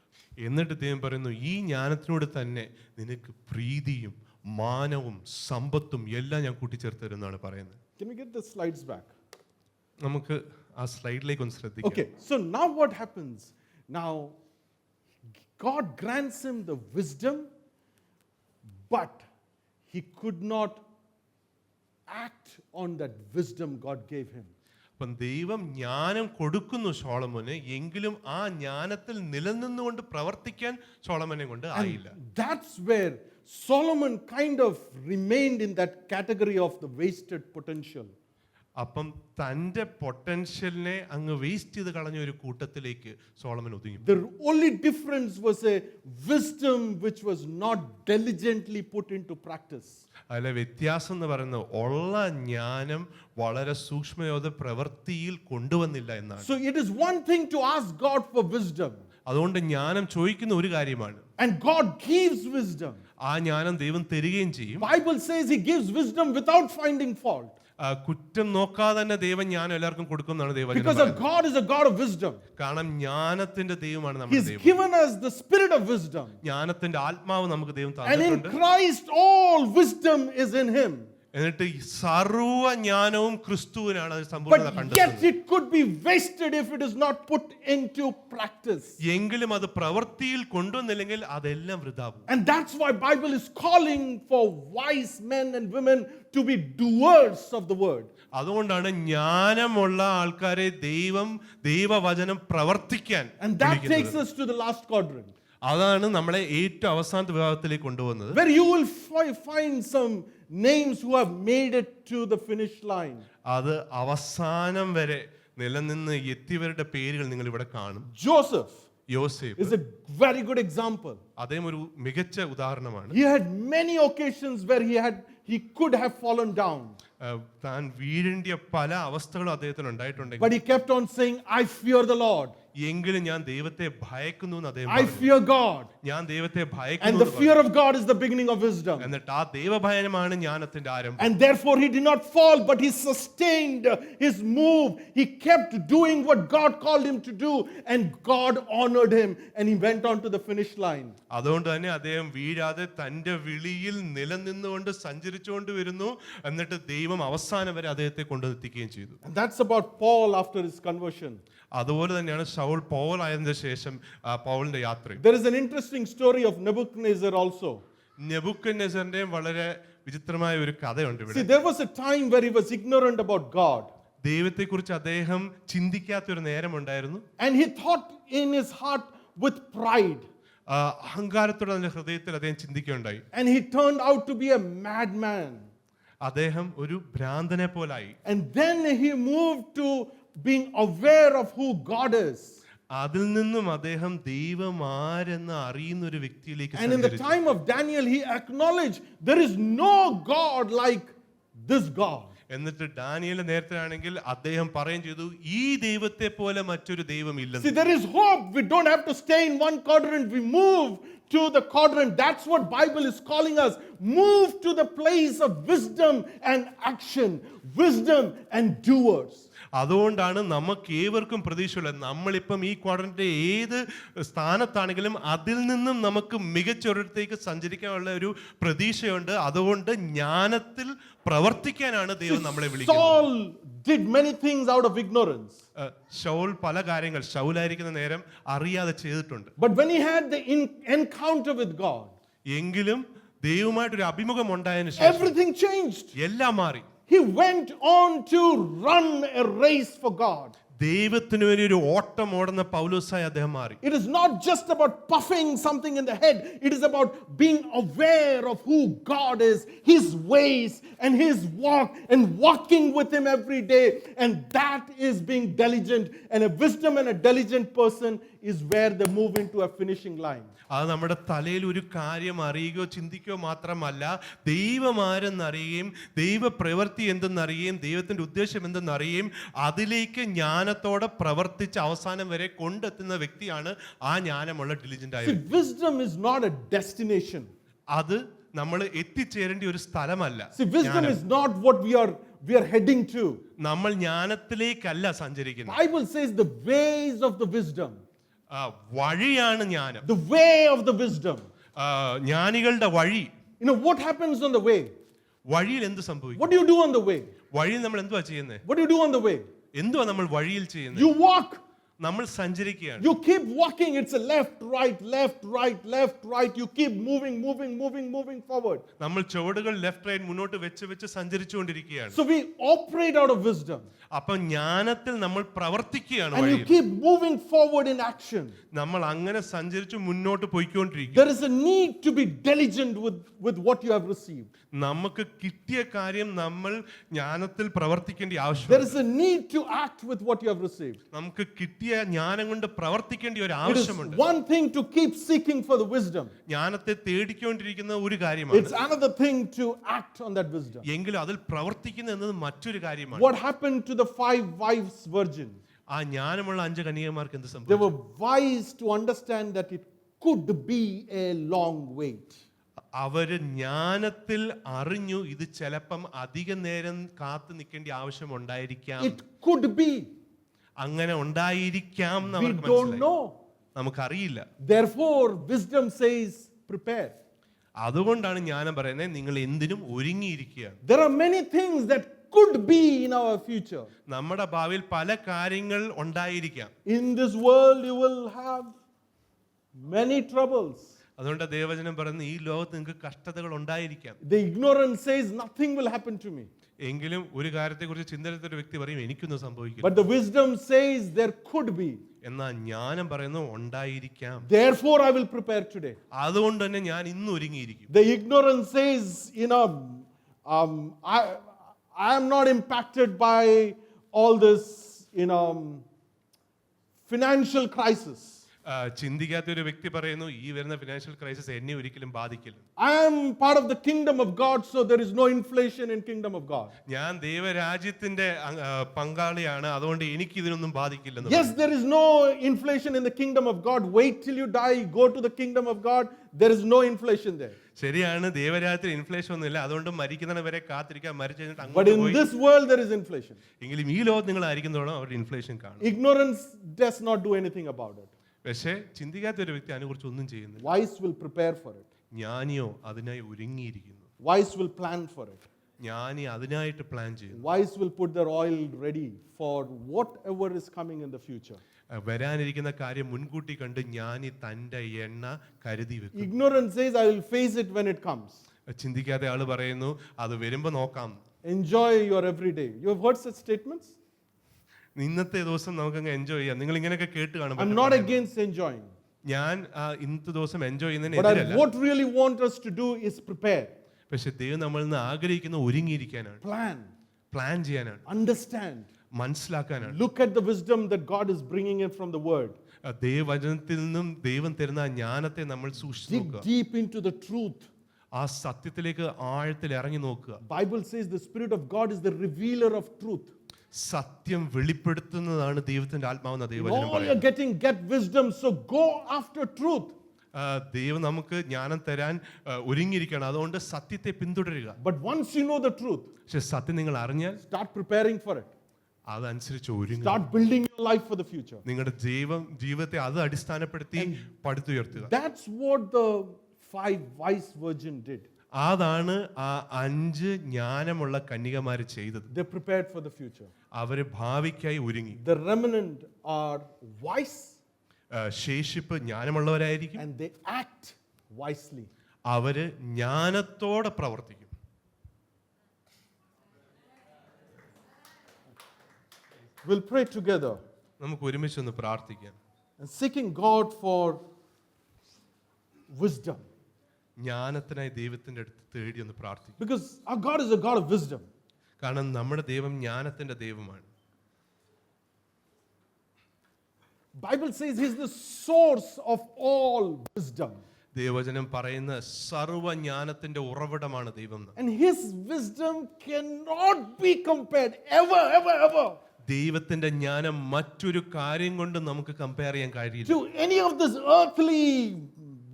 B: എന്നിട്ട് ദൈവം പറയുന്നു, ഈ ജ്ഞാനത്തിനോട് തന്നെ നിനക്ക് പ്രീതിയും മാനവും സമ്പത്തും എല്ലാം ഞാൻ കൂട്ടിച്ചേർത്ത് തരുമെന്നാണ് പറയുന്നത്.
A: Can we get the slides back?
B: നമുക്ക് ആ സ്ലൈഡിലേക്ക് ഒന്ന് ശ്രദ്ധിക്കാം.
A: Okay, so now what happens? Now, God grants him the wisdom, but he could not act on that wisdom God gave him.
B: അപ്പം ദൈവം ജ്ഞാനം കൊടുക്കുന്നു സോളമോന്, എങ്കിലും ആ ജ്ഞാനത്തിൽ നിലനിന്നുകൊണ്ട് പ്രവർത്തിക്കാൻ സോളമനെ കൊണ്ട് ആയില്ല.
A: That's where Solomon kind of remained in that category of the wasted potential.
B: അപ്പം തൻ്റെ പൊട്ടൻഷ്യലിനെ അങ്ങ് വേസ്റ്റ് ചെയ്ത് കളഞ്ഞ ഒരു കൂട്ടത്തിലേക്ക് സോളമൻ ഒതുങ്ങി.
A: The only difference was a wisdom which was not diligently put into practice.
B: അതിലെ വ്യത്യാസം എന്ന് പറയുന്നത് ഉള്ള ജ്ഞാനം വളരെ സൂക്ഷ്മയോടെ പ്രവൃത്തിയിൽ കൊണ്ടുവന്നില്ല എന്നാണ്.
A: So it is one thing to ask God for wisdom.
B: അതുകൊണ്ട് ജ്ഞാനം ചോദിക്കുന്ന ഒരു കാര്യമാണ്,
A: And God gives wisdom.
B: ആ ജ്ഞാനം ദൈവം തരികയും ചെയ്യും.
A: Bible says he gives wisdom without finding fault.
B: കുറ്റം നോക്കാതെ തന്നെ ദൈവം ജ്ഞാനം എല്ലാവർക്കും കൊടുക്കുന്നതാണ് ദൈവം.
A: Because our God is a God of wisdom.
B: കാരണം ജ്ഞാനത്തിന്റെ ദൈവമാണ് നമ്മുടെ
A: He's
B: ദൈവം.
A: given us the spirit of wisdom.
B: ജ്ഞാനത്തിന്റെ ആത്മാവ് നമുക്ക് ദൈവം
A: And in
B: തന്നിട്ടുണ്ട്.
A: Christ all wisdom is in him.
B: എന്നിട്ട് ഈ സർവ്വ ജ്ഞാനവും ക്രിസ്തുവിനാണ് അത് സമ്പൂർണ്ണത
A: But yet
B: കണ്ടെത്തുന്നത്.
A: it could be wasted if it is not put into practice.
B: എങ്കിലും അത് പ്രവൃത്തിയിൽ കൊണ്ടുവന്നില്ലെങ്കിൽ അതെല്ലാം വൃഥാവും.
A: And that's why Bible is calling for wise men and women to be doers of the word.
B: അതുകൊണ്ടാണ് ജ്ഞാനമുള്ള ആൾക്കാരെ ദൈവവചനം പ്രവർത്തിക്കാൻ
A: And that takes
B: വിളിക്കുന്നത്.
A: us to the last quadrant,
B: അതാണ് നമ്മളെ ഏറ്റവും അവസാനത്തെ വിഭാഗത്തിലേക്ക് കൊണ്ടുവന്നത്.
A: where you will find some names who have made it to the finish line.
B: അത് അവസാനം വരെ നിലനിന്ന് എത്തിയവരുടെ പേരുകൾ നിങ്ങൾ ഇവിടെ കാണും.
A: Joseph
B: യോസേഫ്
A: is a very good example.
B: അദ്ദേഹം ഒരു മികച്ച ഉദാഹരണമാണ്.
A: He had many occasions where he could have fallen down.
B: താൻ വീഴേണ്ടിയ പല അവസ്ഥകളും അദ്ദേഹത്തിന്
A: But
B: ഉണ്ടായിട്ടുണ്ടെങ്കിൽ
A: he kept on saying, I fear the Lord.
B: എങ്കിലും ഞാൻ ദൈവത്തെ ഭയക്കുന്നു എന്ന് അദ്ദേഹം
A: I
B: പറഞ്ഞു.
A: fear God.
B: ഞാൻ ദൈവത്തെ
A: And
B: ഭയക്കുന്നു
A: the
B: എന്ന്
A: fear
B: പറഞ്ഞു.
A: of God is the beginning of wisdom.
B: എന്നിട്ട് ആ ദൈവഭയമാണ് ജ്ഞാനത്തിന്റെ ആരംഭം.
A: And therefore he did not fall, but he sustained his move. He kept doing what God called him to do, and God honored him, and he went on to the finish line.
B: അതുകൊണ്ട് തന്നെ അദ്ദേഹം വീഴാതെ തന്റെ വിളിയിൽ നിലനിന്നുകൊണ്ട് സഞ്ചരിച്ചുകൊണ്ട് വരുന്നു. എന്നിട്ട് ദൈവം അവസാനം വരെ അദ്ദേഹത്തെ കൊണ്ടെത്തിക്കുകയും ചെയ്തു.
A: And that's about Paul after his conversion.
B: അതുപോലെ തന്നെയാണ് ശൗൽ പൗൽ ആയതിനു ശേഷം പൗലിന്റെ യാത്രയും.
A: There is an interesting story of Nebuchadnezzar also.
B: നെബൂഖദ്നേസറിന്റെയും വളരെ വിചിത്രമായ ഒരു കഥയുണ്ട്
A: See,
B: ഇവിടെ.
A: there was a time where he was ignorant about God.
B: ദൈവത്തെക്കുറിച്ച് അദ്ദേഹം ചിന്തിക്കാത്തൊരു നേരമുണ്ടായിരുന്നു.
A: And he thought in his heart with pride.
B: അഹങ്കാരത്തോടെ അതിന്റെ ഹൃദയത്തിൽ അദ്ദേഹം ചിന്തിക്കുകയുണ്ടായി.
A: And he turned out to be a madman.
B: അദ്ദേഹം ഒരു ഭ്രാന്തനെ പോലായി.
A: And then he moved to being aware of who God is.
B: അതിൽ നിന്നും അദ്ദേഹം ദൈവം ആരെന്ന് അറിയുന്ന ഒരു വ്യക്തിയിലേക്ക്
A: And in the
B: സഞ്ചരിച്ചു.
A: time of Daniel, he acknowledged there is no God like this God.
B: എന്നിട്ട് ഡാനിയേലിന്റെ നേരത്തിലാണെങ്കിൽ അദ്ദേഹം പറയുകയും ചെയ്തു, ഈ ദൈവത്തെ പോലെ മറ്റൊരു ദൈവം
A: See,
B: ഇല്ലെന്ന്.
A: there is hope. We don't have to stay in one quadrant. We move to the quadrant. That's what Bible is calling us. Move to the place of wisdom and action. Wisdom and doers.
B: അതുകൊണ്ടാണ് നമുക്ക് ഏവർക്കും പ്രതീക്ഷയുള്ളത്. നമ്മളിപ്പം ഈ ക്വാഡ്രന്റിന്റെ ഏത് സ്ഥാനത്താണെങ്കിലും അതിൽ നിന്നും നമുക്ക് മികച്ചൊരിടത്തേക്ക് സഞ്ചരിക്കാനുള്ള ഒരു പ്രതീക്ഷയുണ്ട്. അതുകൊണ്ട് ജ്ഞാനത്തിൽ പ്രവർത്തിക്കാനാണ് ദൈവം നമ്മളെ വിളിക്കുന്നത്.
A: Saul did many things out of ignorance.
B: Saul പല കാര്യങ്ങൾ ശൗലായിരിക്കുന്ന നേരം അറിയാതെ ചെയ്തിട്ടുണ്ട്.
A: But when he had the encounter with God,
B: എങ്കിലും ദൈവമായിട്ടൊരു അഭിമുഖം ഉണ്ടായതിനു ശേഷം
A: everything changed.
B: എല്ലാം മാറി.
A: He went on to run a race for God.
B: ദൈവത്തിന് വേണ്ടി ഒരു ഓട്ടം ഓടുന്ന പൗലോസായി അദ്ദേഹം മാറി.
A: It is not just about puffing something in the head. It is about being aware of who God is, His ways and His walk, and walking with Him every day. And that is being diligent. And a wisdom and a diligent person is where they move into a finishing line.
B: അത് നമ്മുടെ തലയിൽ ഒരു കാര്യം അറിയുകയോ ചിന്തിക്കുകയോ മാത്രമല്ല, ദൈവം ആരെന്നറിയുകയും ദൈവപ്രവൃത്തി എന്തെന്നറിയുകയും ദൈവത്തിൻ്റെ ഉദ്ദേശം എന്തെന്നറിയുകയും അതിലേക്ക് ജ്ഞാനത്തോടെ പ്രവർത്തിച്ച് അവസാനം വരെ കൊണ്ടെത്തുന്ന വ്യക്തിയാണ് ആ ജ്ഞാനമുള്ള ഡിലിജന്റ് ആയ
A: See,
B: വ്യക്തി.
A: wisdom is not a destination.
B: അത് നമ്മൾ എത്തിച്ചേരേണ്ട ഒരു സ്ഥലമല്ല.
A: See, wisdom
B: ജ്ഞാനം.
A: is not what we are heading to.
B: നമ്മൾ ജ്ഞാനത്തിലേക്കല്ല സഞ്ചരിക്കുന്നത്.
A: Bible says the ways of the wisdom.
B: വഴിയാണ് ജ്ഞാനം.
A: The way of the wisdom.
B: ജ്ഞാനികളുടെ വഴി.
A: You know what happens on the way?
B: വഴിയിൽ എന്ത് സംഭവിക്കും?
A: What do you do on the way?
B: വഴിയിൽ നമ്മൾ എന്തുവാ ചെയ്യുന്നത്?
A: What do you do on the way?
B: എന്തുവാ നമ്മൾ വഴിയിൽ ചെയ്യുന്നത്?
A: You walk.
B: നമ്മൾ സഞ്ചരിക്കുകയാണ്.
A: You keep walking. It's a left, right, left, right, left, right. You keep moving forward.
B: നമ്മൾ ചുവടുകൾ ലെഫ്റ്റ് റൈറ്റ് മുന്നോട്ട് വെച്ച് സഞ്ചരിച്ചുകൊണ്ടിരിക്കുകയാണ്.
A: So we operate out of wisdom.
B: അപ്പൊ ജ്ഞാനത്തിൽ നമ്മൾ പ്രവർത്തിക്കുകയാണ്
A: And you
B: വഴിയിൽ.
A: keep moving forward in action.
B: നമ്മൾ അങ്ങനെ സഞ്ചരിച്ച് മുന്നോട്ട് പോയിക്കൊണ്ടിരിക്കും.
A: There is a need to be diligent with what you have received.
B: നമുക്ക് കിട്ടിയ കാര്യം നമ്മൾ ജ്ഞാനത്തിൽ പ്രവർത്തിക്കേണ്ട
A: There
B: ആവശ്യമുണ്ട്.
A: is a need to act with what you have received.
B: നമുക്ക് കിട്ടിയ ജ്ഞാനം കൊണ്ട് പ്രവർത്തിക്കേണ്ട ഒരു
A: It is
B: ആവശ്യമുണ്ട്.
A: one thing to keep seeking for the wisdom.
B: ജ്ഞാനത്തെ തേടിക്കൊണ്ടിരിക്കുന്ന ഒരു കാര്യമാണ്.
A: It's another thing to act on that wisdom.
B: എങ്കിലും അതിൽ പ്രവർത്തിക്കുന്ന എന്നത് മറ്റൊരു കാര്യമാണ്.
A: What happened to the 5 wise virgins?
B: ആ ജ്ഞാനമുള്ള 5 കന്യകമാർക്ക് എന്ത്
A: They
B: സംഭവിച്ചു?
A: were wise to understand that it could be a long wait.
B: അവര് ജ്ഞാനത്തിൽ അറിഞ്ഞു ഇത് ചിലപ്പം അധിക നേരം കാത്തു നിൽക്കേണ്ട ആവശ്യം ഉണ്ടായിരിക്കാം.
A: It could be.
B: അങ്ങനെ ഉണ്ടായിരിക്കാം എന്ന്
A: We
B: അവർക്ക്
A: don't
B: മനസ്സിലായി.
A: know.
B: നമുക്കറിയില്ല.
A: Therefore, wisdom says, prepare.
B: അതുകൊണ്ടാണ് ജ്ഞാനം പറയുന്നത് നിങ്ങൾ എന്തിനും ഒരുങ്ങിയിരിക്കുകയാണ്.
A: There are many things that could be in our future.
B: നമ്മുടെ ഭാവിയിൽ പല കാര്യങ്ങൾ ഉണ്ടായിരിക്കാം.
A: In this world, you will have many troubles.
B: അതുകൊണ്ട് ദൈവവചനം പറയുന്നത് ഈ ലോകത്ത് നിങ്ങൾക്ക് കഷ്ടതകൾ ഉണ്ടായിരിക്കാം.
A: The ignorant says, nothing will happen to me.
B: എങ്കിലും ഒരു കാര്യത്തെക്കുറിച്ച് ചിന്തിച്ച ഒരു വ്യക്തി പറയും എനിക്കൊന്നും സംഭവിക്കില്ല.
A: But the wisdom says, there could be.
B: എന്നാൽ ജ്ഞാനം പറയുന്നു ഉണ്ടായിരിക്കാം.
A: Therefore, I will prepare today.
B: അതുകൊണ്ട് തന്നെ ഞാൻ ഇന്ന് ഒരുങ്ങിയിരിക്കും.
A: The ignorant says, I am not impacted by all this, financial crisis.
B: ചിന്തിക്കാത്ത ഒരു വ്യക്തി പറയുന്നു ഈ വരുന്ന ഫിനാൻഷ്യൽ ക്രൈസിസ് എന്നെ ഒരിക്കലും ബാധിക്കില്ല.
A: I am part of the kingdom of God, so there is no inflation in kingdom of God.
B: ഞാൻ ദൈവരാജ്യത്തിന്റെ പങ്കാളിയാണ്, അതുകൊണ്ട് എനിക്ക് ഇതിനൊന്നും ബാധിക്കില്ലെന്ന്.
A: Yes, there is no inflation in the kingdom of God. Wait till you die, go to the kingdom of God. There is no inflation there.
B: ശരിയാണ്, ദൈവരാജ്യത്തിൽ inflation ഒന്നുമില്ല, അതുകൊണ്ട് മരിക്കുന്നതിന് വരെ കാത്തിരിക്കാൻ, മരിച്ചു കഴിഞ്ഞിട്ട്
A: But
B: അങ്ങോട്ട്
A: in
B: പോയി.
A: this world, there is inflation.
B: എങ്കിലും ഈ ലോകത്ത് നിങ്ങൾ ആയിരിക്കുന്നതോളം അവരുടെ ഇൻഫ്ലേഷൻ കാണും.
A: Ignorance does not do anything about it.
B: പക്ഷേ ചിന്തിക്കാത്ത ഒരു വ്യക്തി അതിനെക്കുറിച്ച് ഒന്നും ചെയ്യുന്നില്ല.
A: Wise will prepare for it.
B: ജ്ഞാനിയോ അതിനായി ഒരുങ്ങിയിരിക്കുന്നു.
A: Wise will plan for it.
B: ജ്ഞാനി അതിനായിട്ട് പ്ലാൻ ചെയ്യുന്നു.
A: Wise will put their oil ready for whatever is coming in the future.
B: വരാനിരിക്കുന്ന കാര്യം മുൻകൂട്ടി കണ്ട് ജ്ഞാനി തന്റെ എണ്ണ കരുതി വെക്കും.
A: Ignorance says, I will face it when it comes.
B: ചിന്തിക്കാതെ ആള് പറയുന്നു അത് വരുമ്പോ നോക്കാം.
A: Enjoy your everyday. You have heard such statements?
B: ഇന്നത്തെ ദിവസം നമുക്കങ്ങ് എൻജോയ് ചെയ്യാം. നിങ്ങൾ ഇങ്ങനെയൊക്കെ കേട്ട് കാണും.
A: I'm not against enjoying.
B: ഞാൻ ഇന്നത്തെ ദിവസം enjoy
A: But
B: ചെയ്യുന്നതിനെതിരല്ല.
A: what really want us to do is prepare.
B: പക്ഷെ ദൈവം നമ്മളിൽ നിന്ന് ആഗ്രഹിക്കുന്ന ഒരുങ്ങിയിരിക്കാനാണ്, പ്ലാൻ ചെയ്യാനാണ്,
A: Understand.
B: മനസ്സിലാക്കാനാണ്.
A: Look at the wisdom that God is bringing in from the word.
B: ദൈവവചനത്തിൽ നിന്നും ദൈവം തരുന്ന ജ്ഞാനത്തെ നമ്മൾ സൂക്ഷിച്ചു
A: Dig
B: നോക്കുക.
A: deep into the truth.
B: ആ സത്യത്തിലേക്ക് ആഴത്തിൽ ഇറങ്ങി നോക്കുക.
A: Bible says the Spirit of God is the revealer of truth.
B: സത്യം വെളിപ്പെടുത്തുന്നതാണ് ദൈവത്തിന്റെ ആത്മാവെന്ന ദൈവവചനം
A: All you're
B: പറയുന്നത്.
A: get wisdom, so go after truth.
B: ദൈവം നമുക്ക് ജ്ഞാനം തരാൻ ഒരുങ്ങിയിരിക്കണം, അതുകൊണ്ട് സത്യത്തെ പിന്തുടരുക.
A: But once you know the truth,
B: പക്ഷെ സത്യം നിങ്ങൾ അറിഞ്ഞാൽ
A: start preparing for it.
B: അതനുസരിച്ച് ഒരുങ്ങുക.
A: Start building your life for the future.
B: നിങ്ങളുടെ ജീവിതത്തെ അത് അടിസ്ഥാനപ്പെടുത്തി പടുത്തുയർത്തുക.
A: That's what the 5 wise virgins did.
B: അതാണ് ആ 5 ജ്ഞാനമുള്ള കന്യകമാര് ചെയ്തത്.
A: They prepared for the future.
B: അവര് ഭാവിക്കായി ഒരുങ്ങി.
A: The remnant are wise
B: ശേഷിപ്പ് ജ്ഞാനമുള്ളവരായിരിക്കും.
A: and they act wisely.
B: അവര് ജ്ഞാനത്തോടെ പ്രവർത്തിക്കും.
A: We'll pray together.
B: നമുക്ക് ഒരുമിച്ചൊന്ന് പ്രാർത്ഥിക്കാം.
A: and seeking God for wisdom.
B: ജ്ഞാനത്തിനായി ദൈവത്തിന്റെ അടുത്ത് തേടി ഒന്ന് പ്രാർത്ഥിക്കാം.
A: Because our God is a God of wisdom.
B: കാരണം നമ്മുടെ ദൈവം ജ്ഞാനത്തിന്റെ ദൈവമാണ്.
A: Bible says He's the source of all wisdom.
B: ദൈവവചനം പറയുന്ന സർവ്വജ്ഞാനത്തിന്റെ ഉറവിടമാണ് ദൈവം.
A: And His wisdom cannot be compared ever, ever, ever
B: ദൈവത്തിന്റെ ജ്ഞാനം മറ്റൊരു കാര്യം കൊണ്ട് നമുക്ക് കമ്പയർ ചെയ്യാൻ കഴിയില്ല.
A: to any of this earthly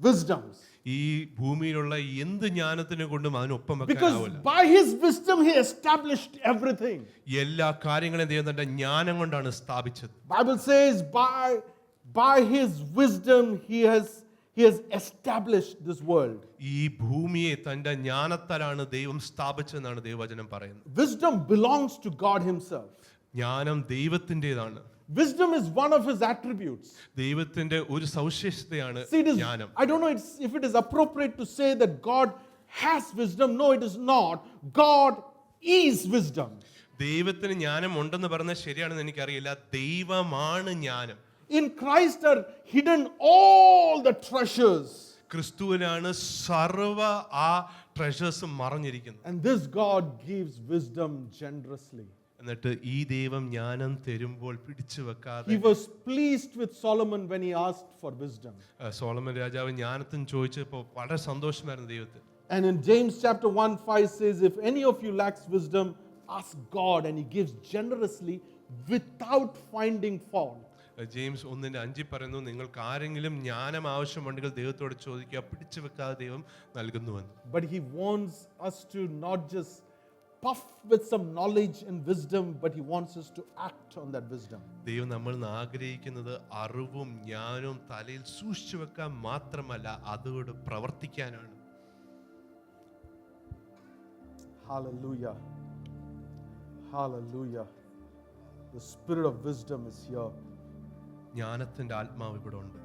A: wisdoms.
B: ഈ ഭൂമിയിലുള്ള എന്ത് ജ്ഞാനത്തിനെ കൊണ്ടും അതിനൊപ്പം
A: Because
B: വെക്കാനാവില്ല.
A: by His wisdom He established everything.
B: എല്ലാ കാര്യങ്ങളെയും ദൈവം തന്റെ ജ്ഞാനം കൊണ്ടാണ് സ്ഥാപിച്ചത്.
A: Bible says by His wisdom He has established this world.
B: ഈ ഭൂമിയെ തന്റെ ജ്ഞാനത്താലാണ് ദൈവം സ്ഥാപിച്ചതെന്നാണ് ദൈവവചനം പറയുന്നത്.
A: Wisdom belongs to God Himself.
B: ജ്ഞാനം ദൈവത്തിൻ്റെതാണ്.
A: Wisdom is one of His attributes.
B: ദൈവത്തിന്റെ ഒരു സവിശേഷതയാണ്
A: See,
B: ജ്ഞാനം.
A: I don't know if it is appropriate to say that God has wisdom. No, it is not. God is wisdom.
B: ദൈവത്തിന് ജ്ഞാനം ഉണ്ടെന്ന് പറഞ്ഞാൽ ശരിയാണെന്ന് എനിക്കറിയില്ല. ദൈവമാണ് ജ്ഞാനം.
A: In Christ are hidden all the treasures.
B: ക്രിസ്തുവിനാണ് സർവ്വ ആ ട്രഷേഴ്സും മറഞ്ഞിരിക്കുന്നത്.
A: And this God gives wisdom generously.
B: എന്നിട്ട് ഈ ദൈവം ജ്ഞാനം തരുമ്പോൾ പിടിച്ചു വെക്കാതെ
A: He was pleased with Solomon when he asked for wisdom.
B: Solomon രാജാവ് ജ്ഞാനത്തിന് ചോദിച്ചപ്പോൾ വളരെ സന്തോഷമായിരുന്നു ദൈവത്തിന്.
A: And in James chapter 1:5 says, if any of you lacks wisdom, ask God, and He gives generously without finding fault.
B: James 1:5 പറയുന്നു, നിങ്ങൾക്ക് ആരെങ്കിലും ജ്ഞാനം ആവശ്യമുണ്ടെങ്കിൽ ദൈവത്തോട് ചോദിക്കുക, പിടിച്ചു വെക്കാതെ ദൈവം നൽകുന്നുവെന്ന്.
A: But He wants us to not just puff with some knowledge and wisdom, but He wants us to act on that wisdom.
B: ദൈവം നമ്മൾ ആഗ്രഹിക്കുന്നത് അറിവും ജ്ഞാനവും തലയിൽ സൂക്ഷിച്ചു വെക്കാൻ മാത്രമല്ല, അതോട് പ്രവർത്തിക്കാനാണ്.
A: Hallelujah. Hallelujah. The spirit of wisdom is here.
B: ജ്ഞാനത്തിന്റെ ആത്മാവ് ഇവിടെ ഉണ്ട്.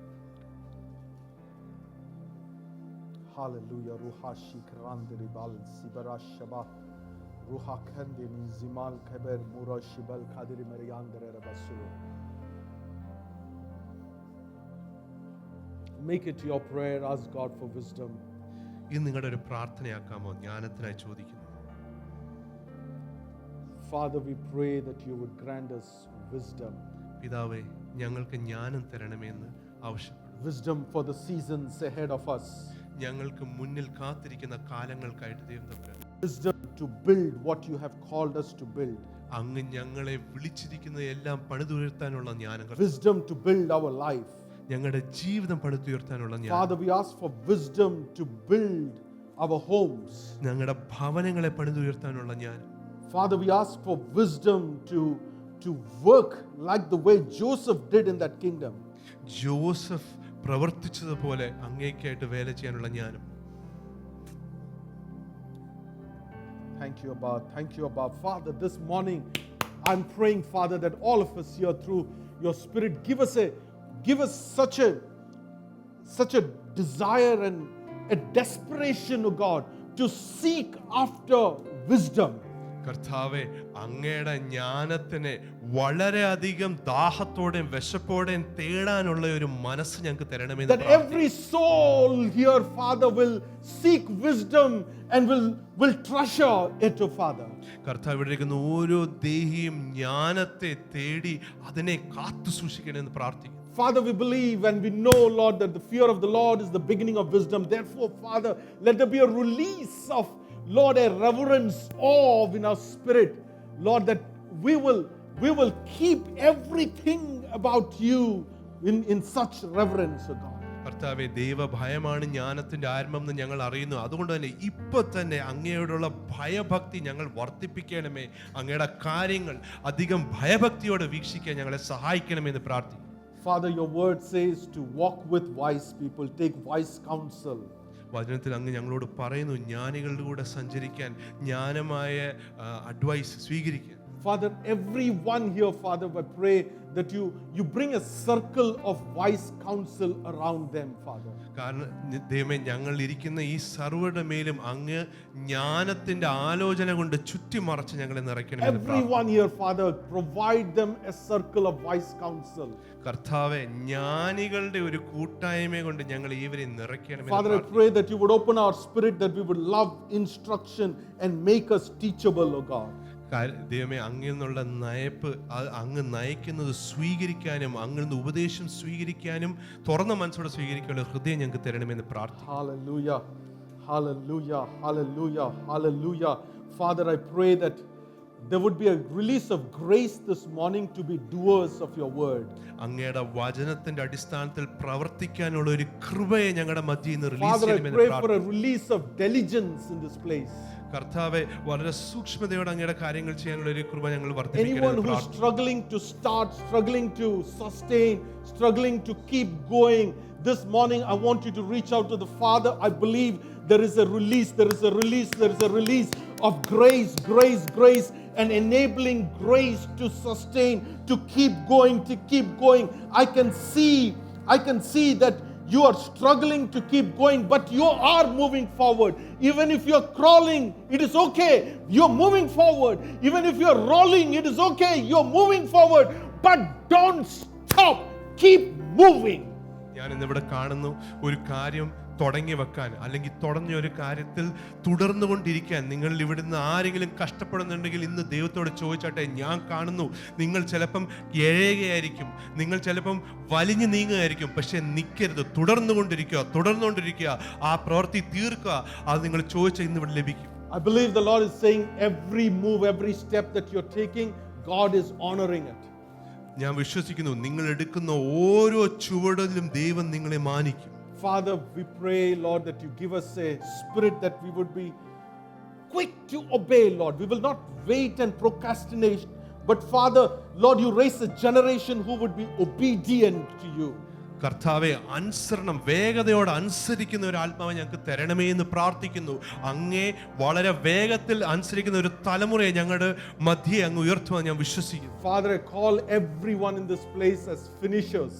A: Hallelujah. Ruha shikrandri bal sibarashaba. Ruha khandini zimal khaber murashibal khadiri mariyandere rabasu. Make it your prayer. Ask God for wisdom.
B: ഇത് നിങ്ങളുടെ ഒരു പ്രാർത്ഥനയാക്കാമോ? ജ്ഞാനത്തിനായി ചോദിക്കുന്നു.
A: Father, we pray that you would grant us wisdom.
B: പിതാവേ, ഞങ്ങൾക്ക് ജ്ഞാനം തരണമെന്ന് ആവശ്യപ്പെടുന്നു.
A: Wisdom for the seasons ahead of us.
B: ഞങ്ങൾക്ക് മുന്നിൽ കാത്തിരിക്കുന്ന കാലങ്ങൾക്കായിട്ട് ദൈവം തമ്പുരാൻ
A: Wisdom to build what you have called us to build.
B: അങ്ങ് ഞങ്ങളെ വിളിച്ചിരിക്കുന്ന എല്ലാം പണിതുയർത്താനുള്ള ജ്ഞാനം.
A: Wisdom to build our life.
B: ഞങ്ങളുടെ ജീവിതം പണിതുയർത്താനുള്ള ജ്ഞാനം.
A: Father, we ask for wisdom to build our homes.
B: ഞങ്ങളുടെ ഭവനങ്ങളെ പണിതുയർത്താനുള്ള ജ്ഞാനം.
A: Father, we ask for wisdom to work like the way Joseph did in that kingdom.
B: Joseph പ്രവർത്തിച്ചതുപോലെ അങ്ങേക്കായിട്ട് വേല ചെയ്യാനുള്ള ജ്ഞാനം.
A: Thank you, Abba. Thank you, Abba. Father, this morning I'm praying, Father, that all of us here through your Spirit give us such a desire and a desperation, oh God, to seek after wisdom.
B: കർത്താവെ, അങ്ങയുടെ ജ്ഞാനത്തിനെ വളരെയധികം ദാഹത്തോടെയും വിശപ്പോടെയും തേടാനുള്ള ഒരു മനസ്സ് ഞങ്ങൾക്ക് തരണമെന്ന്
A: That every soul here, Father, will seek wisdom and will treasure it, oh Father.
B: കർത്താവ് ഇവിടെ ഇരിക്കുന്ന ഓരോ ദേഹിയും ജ്ഞാനത്തെ തേടി അതിനെ കാത്തു സൂക്ഷിക്കണമെന്ന് പ്രാർത്ഥിക്കുന്നു.
A: Father, we believe and we know, Lord, that the fear of the Lord is the beginning of wisdom. Therefore, Father, let there be a release of, Lord, a reverence, awe in our spirit, Lord, that we will keep everything about you in such reverence, O God.
B: കർത്താവെ, ദൈവഭയമാണ് ജ്ഞാനത്തിന്റെ ആരംഭം എന്ന് ഞങ്ങൾ അറിയുന്നു. അതുകൊണ്ട് തന്നെ ഇപ്പൊ തന്നെ അങ്ങയോടുള്ള ഭയഭക്തി ഞങ്ങൾ വർദ്ധിപ്പിക്കണമേ. അങ്ങയുടെ കാര്യങ്ങൾ അധികം ഭയഭക്തിയോടെ വീക്ഷിക്കാൻ ഞങ്ങളെ സഹായിക്കണമെന്ന് പ്രാർത്ഥിക്കുന്നു.
A: Father, your word says to walk with wise people, take wise counsel.
B: വചനത്തിൽ അങ്ങ് ഞങ്ങളോട് പറയുന്നു, ജ്ഞാനികളുടെ കൂടെ സഞ്ചരിക്കാൻ, ജ്ഞാനമായ അഡ്വൈസ് സ്വീകരിക്കാൻ.
A: Father, everyone here, Father, I pray that you bring a circle of wise counsel around them, Father.
B: കാരണം ദൈവമേ, ഞങ്ങൾ ഇരിക്കുന്ന ഈ സർവ്വരുടെ മേലും അങ്ങ് ജ്ഞാനത്തിന്റെ ആലോചന കൊണ്ട് ചുറ്റിമറച്ച് ഞങ്ങളെ നിറയ്ക്കണമെന്ന്
A: Everyone here, Father, provide them a circle of wise counsel.
B: കർത്താവേ, ജ്ഞാനികളുടെ ഒരു കൂട്ടായ്മ കൊണ്ട് ഞങ്ങൾ ഇവരെ നിറയ്ക്കണമെന്ന്
A: Father, I pray that you would open our spirit, that we would love instruction and make us teachable, O God.
B: ദൈവമേ, അങ്ങിൽ നിന്നുള്ള നയപ്പ്, അങ്ങ് നയിക്കുന്നത് സ്വീകരിക്കാനും അങ്ങിൽ നിന്ന് ഉപദേശം സ്വീകരിക്കാനും തുറന്ന മനസ്സോടെ സ്വീകരിക്കാനുള്ള ഹൃദയം ഞങ്ങൾക്ക് തരണമെന്ന് പ്രാർത്ഥിക്കുന്നു.
A: Hallelujah, hallelujah, hallelujah, hallelujah. Father, I pray that there would be a release of grace this morning to be doers of your word.
B: അങ്ങയുടെ വചനത്തിന്റെ അടിസ്ഥാനത്തിൽ പ്രവർത്തിക്കാനുള്ള ഒരു കൃപയെ ഞങ്ങളുടെ മധ്യയിൽ നിന്ന് റിലീസ്
A: Father, I
B: ചെയ്യണമെന്ന്
A: pray for
B: പ്രാർത്ഥിക്കുന്നു.
A: a release of diligence in this place.
B: കർത്താവെ, വളരെ സൂക്ഷ്മതയോടെ അങ്ങയുടെ കാര്യങ്ങൾ ചെയ്യാനുള്ള ഒരു കൃപ ഞങ്ങൾ
A: Anyone
B: വർദ്ധിപ്പിക്കണമെന്ന്
A: who's
B: പ്രാർത്ഥിക്കുന്നു.
A: struggling to start, struggling to sustain, struggling to keep going, this morning I want you to reach out to the Father. I believe there is a release, there is a release, there is a release of grace, grace, grace, and enabling grace to sustain, to keep going, to keep going. I can see that you are struggling to keep going, but you are moving forward. Even if you're crawling, it is okay. You're moving forward. Even if you're rolling, it is okay. You're moving forward. But don't stop. Keep moving.
B: ഞാൻ ഇന്നിവിടെ കാണുന്നു, ഒരു കാര്യം തുടങ്ങി വെക്കാൻ അല്ലെങ്കിൽ തുടങ്ങിയ ഒരു കാര്യത്തിൽ തുടർന്നുകൊണ്ടിരിക്കാൻ നിങ്ങൾ ഇവിടുന്ന് ആരെങ്കിലും കഷ്ടപ്പെടുന്നുണ്ടെങ്കിൽ ഇന്ന് ദൈവത്തോട് ചോദിച്ചാട്ടെ. ഞാൻ കാണുന്നു, നിങ്ങൾ ചിലപ്പം എഴയുകയായിരിക്കും, നിങ്ങൾ ചിലപ്പം വലിഞ്ഞു നീങ്ങുകയായിരിക്കും, പക്ഷെ നിൽക്കരുത്, തുടർന്നുകൊണ്ടിരിക്കുക, ആ പ്രവൃത്തി തീർക്കുക. അത് നിങ്ങൾ ചോദിച്ചാൽ ഇന്ന് ഇവിടെ ലഭിക്കും.
A: I believe the Lord is saying every move, every step that you're taking, God is honoring it.
B: ഞാൻ വിശ്വസിക്കുന്നു, നിങ്ങൾ എടുക്കുന്ന ഓരോ ചുവടിലും ദൈവം നിങ്ങളെ മാനിക്കും.
A: Father, we pray, Lord, that you give us a spirit that we would be quick to obey, Lord. We will not wait and procrastinate, but Father, Lord, you raise a generation who would be obedient to you.
B: കർത്താവെ, അനുസരണം, വേഗതയോടെ അനുസരിക്കുന്ന ഒരു ആത്മാവ് ഞങ്ങൾക്ക് തരണമേ എന്ന് പ്രാർത്ഥിക്കുന്നു. അങ്ങേ വളരെ വേഗത്തിൽ അനുസരിക്കുന്ന ഒരു തലമുറയെ ഞങ്ങളുടെ മധ്യേ അങ്ങ് ഉയർത്തുവാൻ ഞാൻ വിശ്വസിക്കുന്നു.
A: Father, I call everyone in this place as finishers.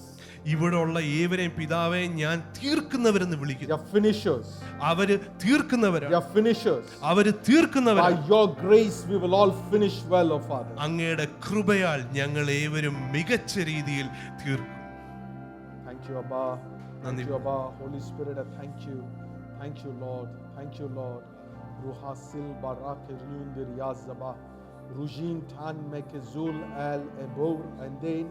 B: ഇവിടെ ഉള്ള ഏവരെയും പിതാവെ ഞാൻ തീർക്കുന്നവരെന്ന് വിളിക്കുന്നു.
A: They are finishers.
B: അവര് തീർക്കുന്നവരാണ്.
A: They are finishers.
B: അവര്
A: By
B: തീർക്കുന്നവരാണ്.
A: your grace, we will all finish well, oh Father.
B: അങ്ങയുടെ കൃപയാൽ ഞങ്ങൾ ഏവരും മികച്ച രീതിയിൽ തീർക്കും.
A: Thank you, Abba. Thank you, Abba. Holy Spirit, I thank you. Thank you, Lord. Thank you, Lord. Ruhasil barak riundir yazaba. Rujin tan mekezul al ebor anden.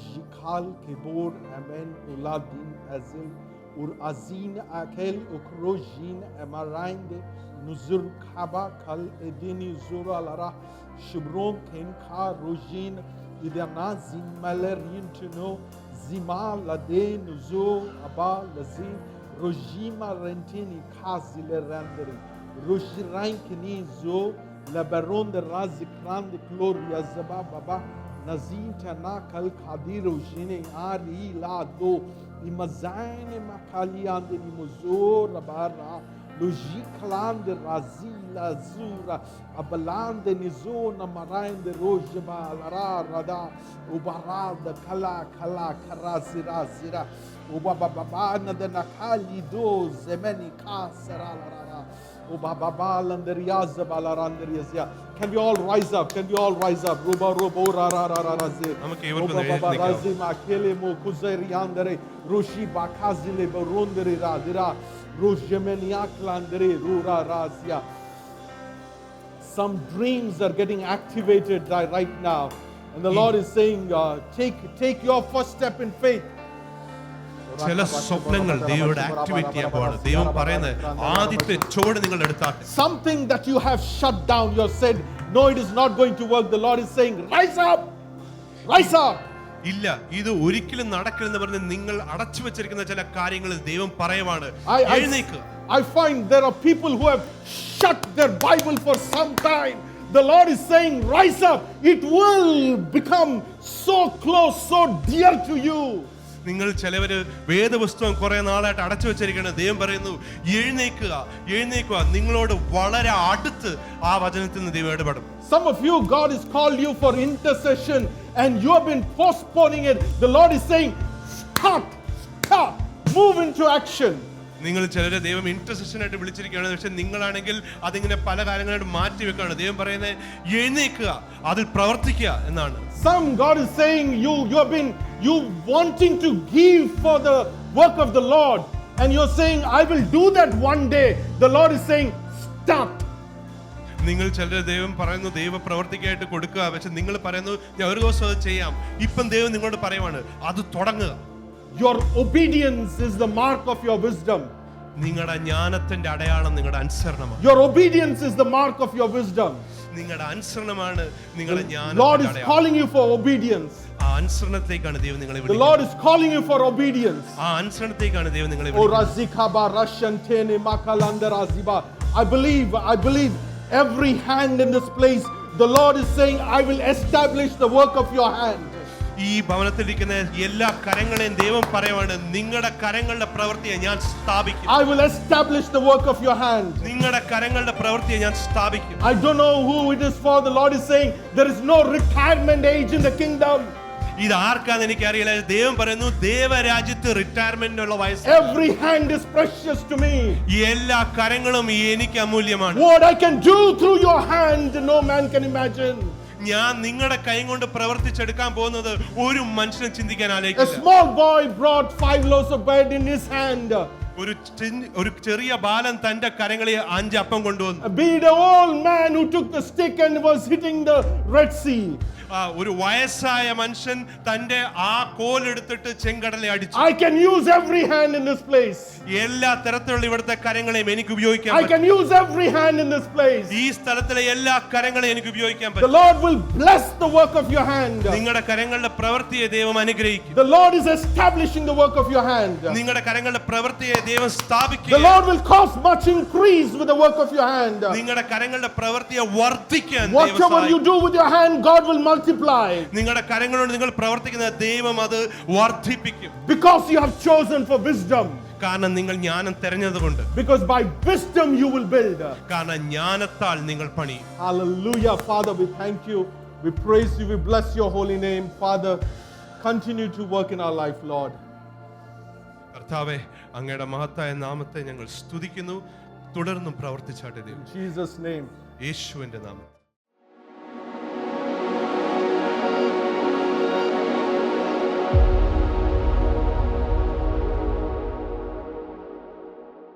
A: Jikal kebor amen uladin azil. Ur azin akel ukrojin amarinde. Nuzur kaba kal edini zuralara. Shibron kenka rojin. Idanazin malerin to know. Zima laden zo aba lazin rojima rentini kazile randeri rojirankini zo labaron de razikran de gloria zaba baba nazin tana kal khadiro jine ari la do imazane makalian de muzor rabara lojiklan de razila zura abalan de nizona marain de rojba lara rada ubarada kala karazira zira ubababana de nakali do zemeni kasara lara ubababala nderiyaza balaranderiyazia. Can we all rise up? Can we all rise up? Ruba robo rara ze
B: നമുക്ക് ഏവർക്കും എഴുന്നേൽക്കാം.
A: ubababarazi makele mo kuzeriandere rushi bakazile barundere radira rojemeniaklandere rura razia. Some dreams are getting activated right now. And the Lord is saying, take your first step in faith.
B: ചില സ്വപ്നങ്ങൾ ദൈവം activate ചെയ്യാൻ പോവാണ്. ദൈവം പറയുന്നത് ആദ്യത്തെ ചുവട് നിങ്ങൾ എടുത്താട്ടെ.
A: Something that you have shut down, you have said, no, it is not going to work. The Lord is saying, rise up, rise up.
B: ഇല്ല, ഇത് ഒരിക്കലും നടക്കില്ലെന്ന് പറഞ്ഞ് നിങ്ങൾ അടച്ചു വെച്ചിരിക്കുന്ന ചില കാര്യങ്ങൾ ദൈവം പറയുവാണ്, എഴുന്നേൽക്കുക.
A: I find there are people who have shut their Bible for some time. The Lord is saying, rise up. It will become so close, so dear to you.
B: നിങ്ങൾ ചിലവര് വേദപുസ്തകം കുറെ നാളായിട്ട് അടച്ചു വെച്ചിരിക്കുകയാണ്. ദൈവം പറയുന്നു എഴുന്നേക്കുക, എഴുന്നേക്കുക. നിങ്ങളോട് വളരെ അടുത്ത് ആ വചനത്തിൽ നിന്ന് ദൈവം ഇടപെടും.
A: Some of you, God has called you for intercession and you have been postponing it. The Lord is saying, stop, move into action.
B: നിങ്ങൾ ചിലരെ ദൈവം ഇന്റർസെഷനായിട്ട് വിളിച്ചിരിക്കുകയാണ്. പക്ഷെ നിങ്ങളാണെങ്കിൽ അതിങ്ങനെ പല കാര്യങ്ങളായിട്ട് മാറ്റി വെക്കുകയാണ്. ദൈവം പറയുന്നത് എഴുന്നേക്കുക, അതിൽ പ്രവർത്തിക്കുക എന്നാണ്.
A: Some, God is saying, you wanting to give for the work of the Lord, and you're saying, I will do that one day. The Lord is saying, stop.
B: നിങ്ങൾ ചിലരെ ദൈവം പറയുന്നു ദൈവ പ്രവർത്തിക്കായിട്ട് കൊടുക്കുക. പക്ഷെ നിങ്ങൾ പറയുന്നു ഞാൻ ഒരു ദിവസം അത് ചെയ്യാം. ഇപ്പം ദൈവം നിങ്ങളോട് പറയുവാണ് അത് തുടങ്ങുക.
A: Your obedience is the mark of your wisdom.
B: നിങ്ങളുടെ ജ്ഞാനത്തിന്റെ അടയാളം നിങ്ങളുടെ അനുസരണമാണ്.
A: Your obedience is the mark of your wisdom.
B: നിങ്ങളുടെ അനുസരണമാണ് നിങ്ങളുടെ
A: The
B: ജ്ഞാനത്തിന്റെ
A: Lord is
B: അടയാളം.
A: calling you for obedience.
B: ആ അനുസരണത്തേക്കാണ് ദൈവം നിങ്ങളെ
A: The
B: വിളിക്കുന്നത്.
A: Lord is calling you for obedience.
B: ആ അനുസരണത്തേക്കാണ് ദൈവം നിങ്ങളെ
A: Oh,
B: വിളിക്കുന്നത്.
A: Razikaba Rashantene Makalanda Raziba. I believe every hand in this place, the Lord is saying, I will establish the work of your hand.
B: ഈ ഭവനത്തിലിരിക്കുന്ന എല്ലാ കരങ്ങളെയും ദൈവം പറയുവാണ് നിങ്ങളുടെ കരങ്ങളുടെ പ്രവൃത്തിയെ ഞാൻ സ്ഥാപിക്കും.
A: I will establish the work of your hand.
B: നിങ്ങളുടെ കരങ്ങളുടെ പ്രവൃത്തിയെ ഞാൻ സ്ഥാപിക്കും.
A: I don't know who it is for. The Lord is saying, there is no retirement age in the kingdom.
B: ഇത് ആർക്കാന്ന് എനിക്കറിയില്ല. ദൈവം പറയുന്നു ദേവരാജ്യത്ത് റിട്ടയർമെന്റിനുള്ള വയസ്സ്.
A: Every hand is precious to me.
B: എല്ലാ കരങ്ങളും എനിക്ക് അമൂല്യമാണ്.
A: What I can do through your hand, no man can imagine.
B: ഞാൻ നിങ്ങളുടെ കൈ കൊണ്ട് പ്രവർത്തിച്ചെടുക്കാൻ പോകുന്നത് ഒരു മനുഷ്യനും ചിന്തിക്കാൻ
A: A
B: ആലോചിക്കില്ല.
A: small boy brought 5 loaves of bread in his hand.
B: ഒരു ചെറിയ ബാലൻ തന്റെ കരങ്ങളിൽ 5 അപ്പം കൊണ്ടുവന്നു.
A: Be the old man who took the stick and was hitting the Red Sea.
B: ഒരു വയസ്സായ മനുഷ്യൻ തന്റെ ആ കോലെടുത്തിട്ട് ചെങ്കടലെ അടിച്ചു.
A: I can use every hand in this place.
B: എല്ലാ തരത്തിലുള്ള ഇവിടുത്തെ കരങ്ങളെയും എനിക്ക് ഉപയോഗിക്കാൻ
A: I
B: പറ്റും.
A: can use every hand in this place.
B: ഈ സ്ഥലത്തിലെ എല്ലാ കരങ്ങളെയും എനിക്ക് ഉപയോഗിക്കാൻ
A: The
B: പറ്റും.
A: Lord will bless the work of your hand.
B: നിങ്ങളുടെ കരങ്ങളുടെ പ്രവൃത്തിയെ ദൈവം അനുഗ്രഹിക്കും.
A: The Lord is establishing the work of your hand.
B: നിങ്ങളുടെ കരങ്ങളുടെ പ്രവൃത്തിയെ ദൈവം
A: The
B: സ്ഥാപിക്കുക.
A: Lord will cause much increase with the work of your hand.
B: നിങ്ങളുടെ കരങ്ങളുടെ പ്രവൃത്തിയെ വർദ്ധിക്കാൻ ദൈവം
A: Whatever you
B: സഹായിക്കും.
A: do with your hand, God will multiply.
B: നിങ്ങളുടെ കരങ്ങളോട് നിങ്ങൾ പ്രവർത്തിക്കുന്ന ദൈവം അത് വർദ്ധിപ്പിക്കും.
A: Because you have chosen for wisdom.
B: കാരണം നിങ്ങൾ ജ്ഞാനം തെരഞ്ഞതുകൊണ്ട്.
A: Because by wisdom you will build.
B: കാരണം ജ്ഞാനത്താൽ നിങ്ങൾ പണി.
A: Hallelujah. Father, we thank you. We praise you. We bless your holy name. Father, continue to work in our life, Lord.
B: കർത്താവേ, അങ്ങയുടെ മഹത്തായ നാമത്തെ ഞങ്ങൾ സ്തുതിക്കുന്നു. തുടർന്നും പ്രവർത്തിച്ചാട്ടെ ദൈവം.
A: In Jesus' name.
B: യേശുവിന്റെ നാമം.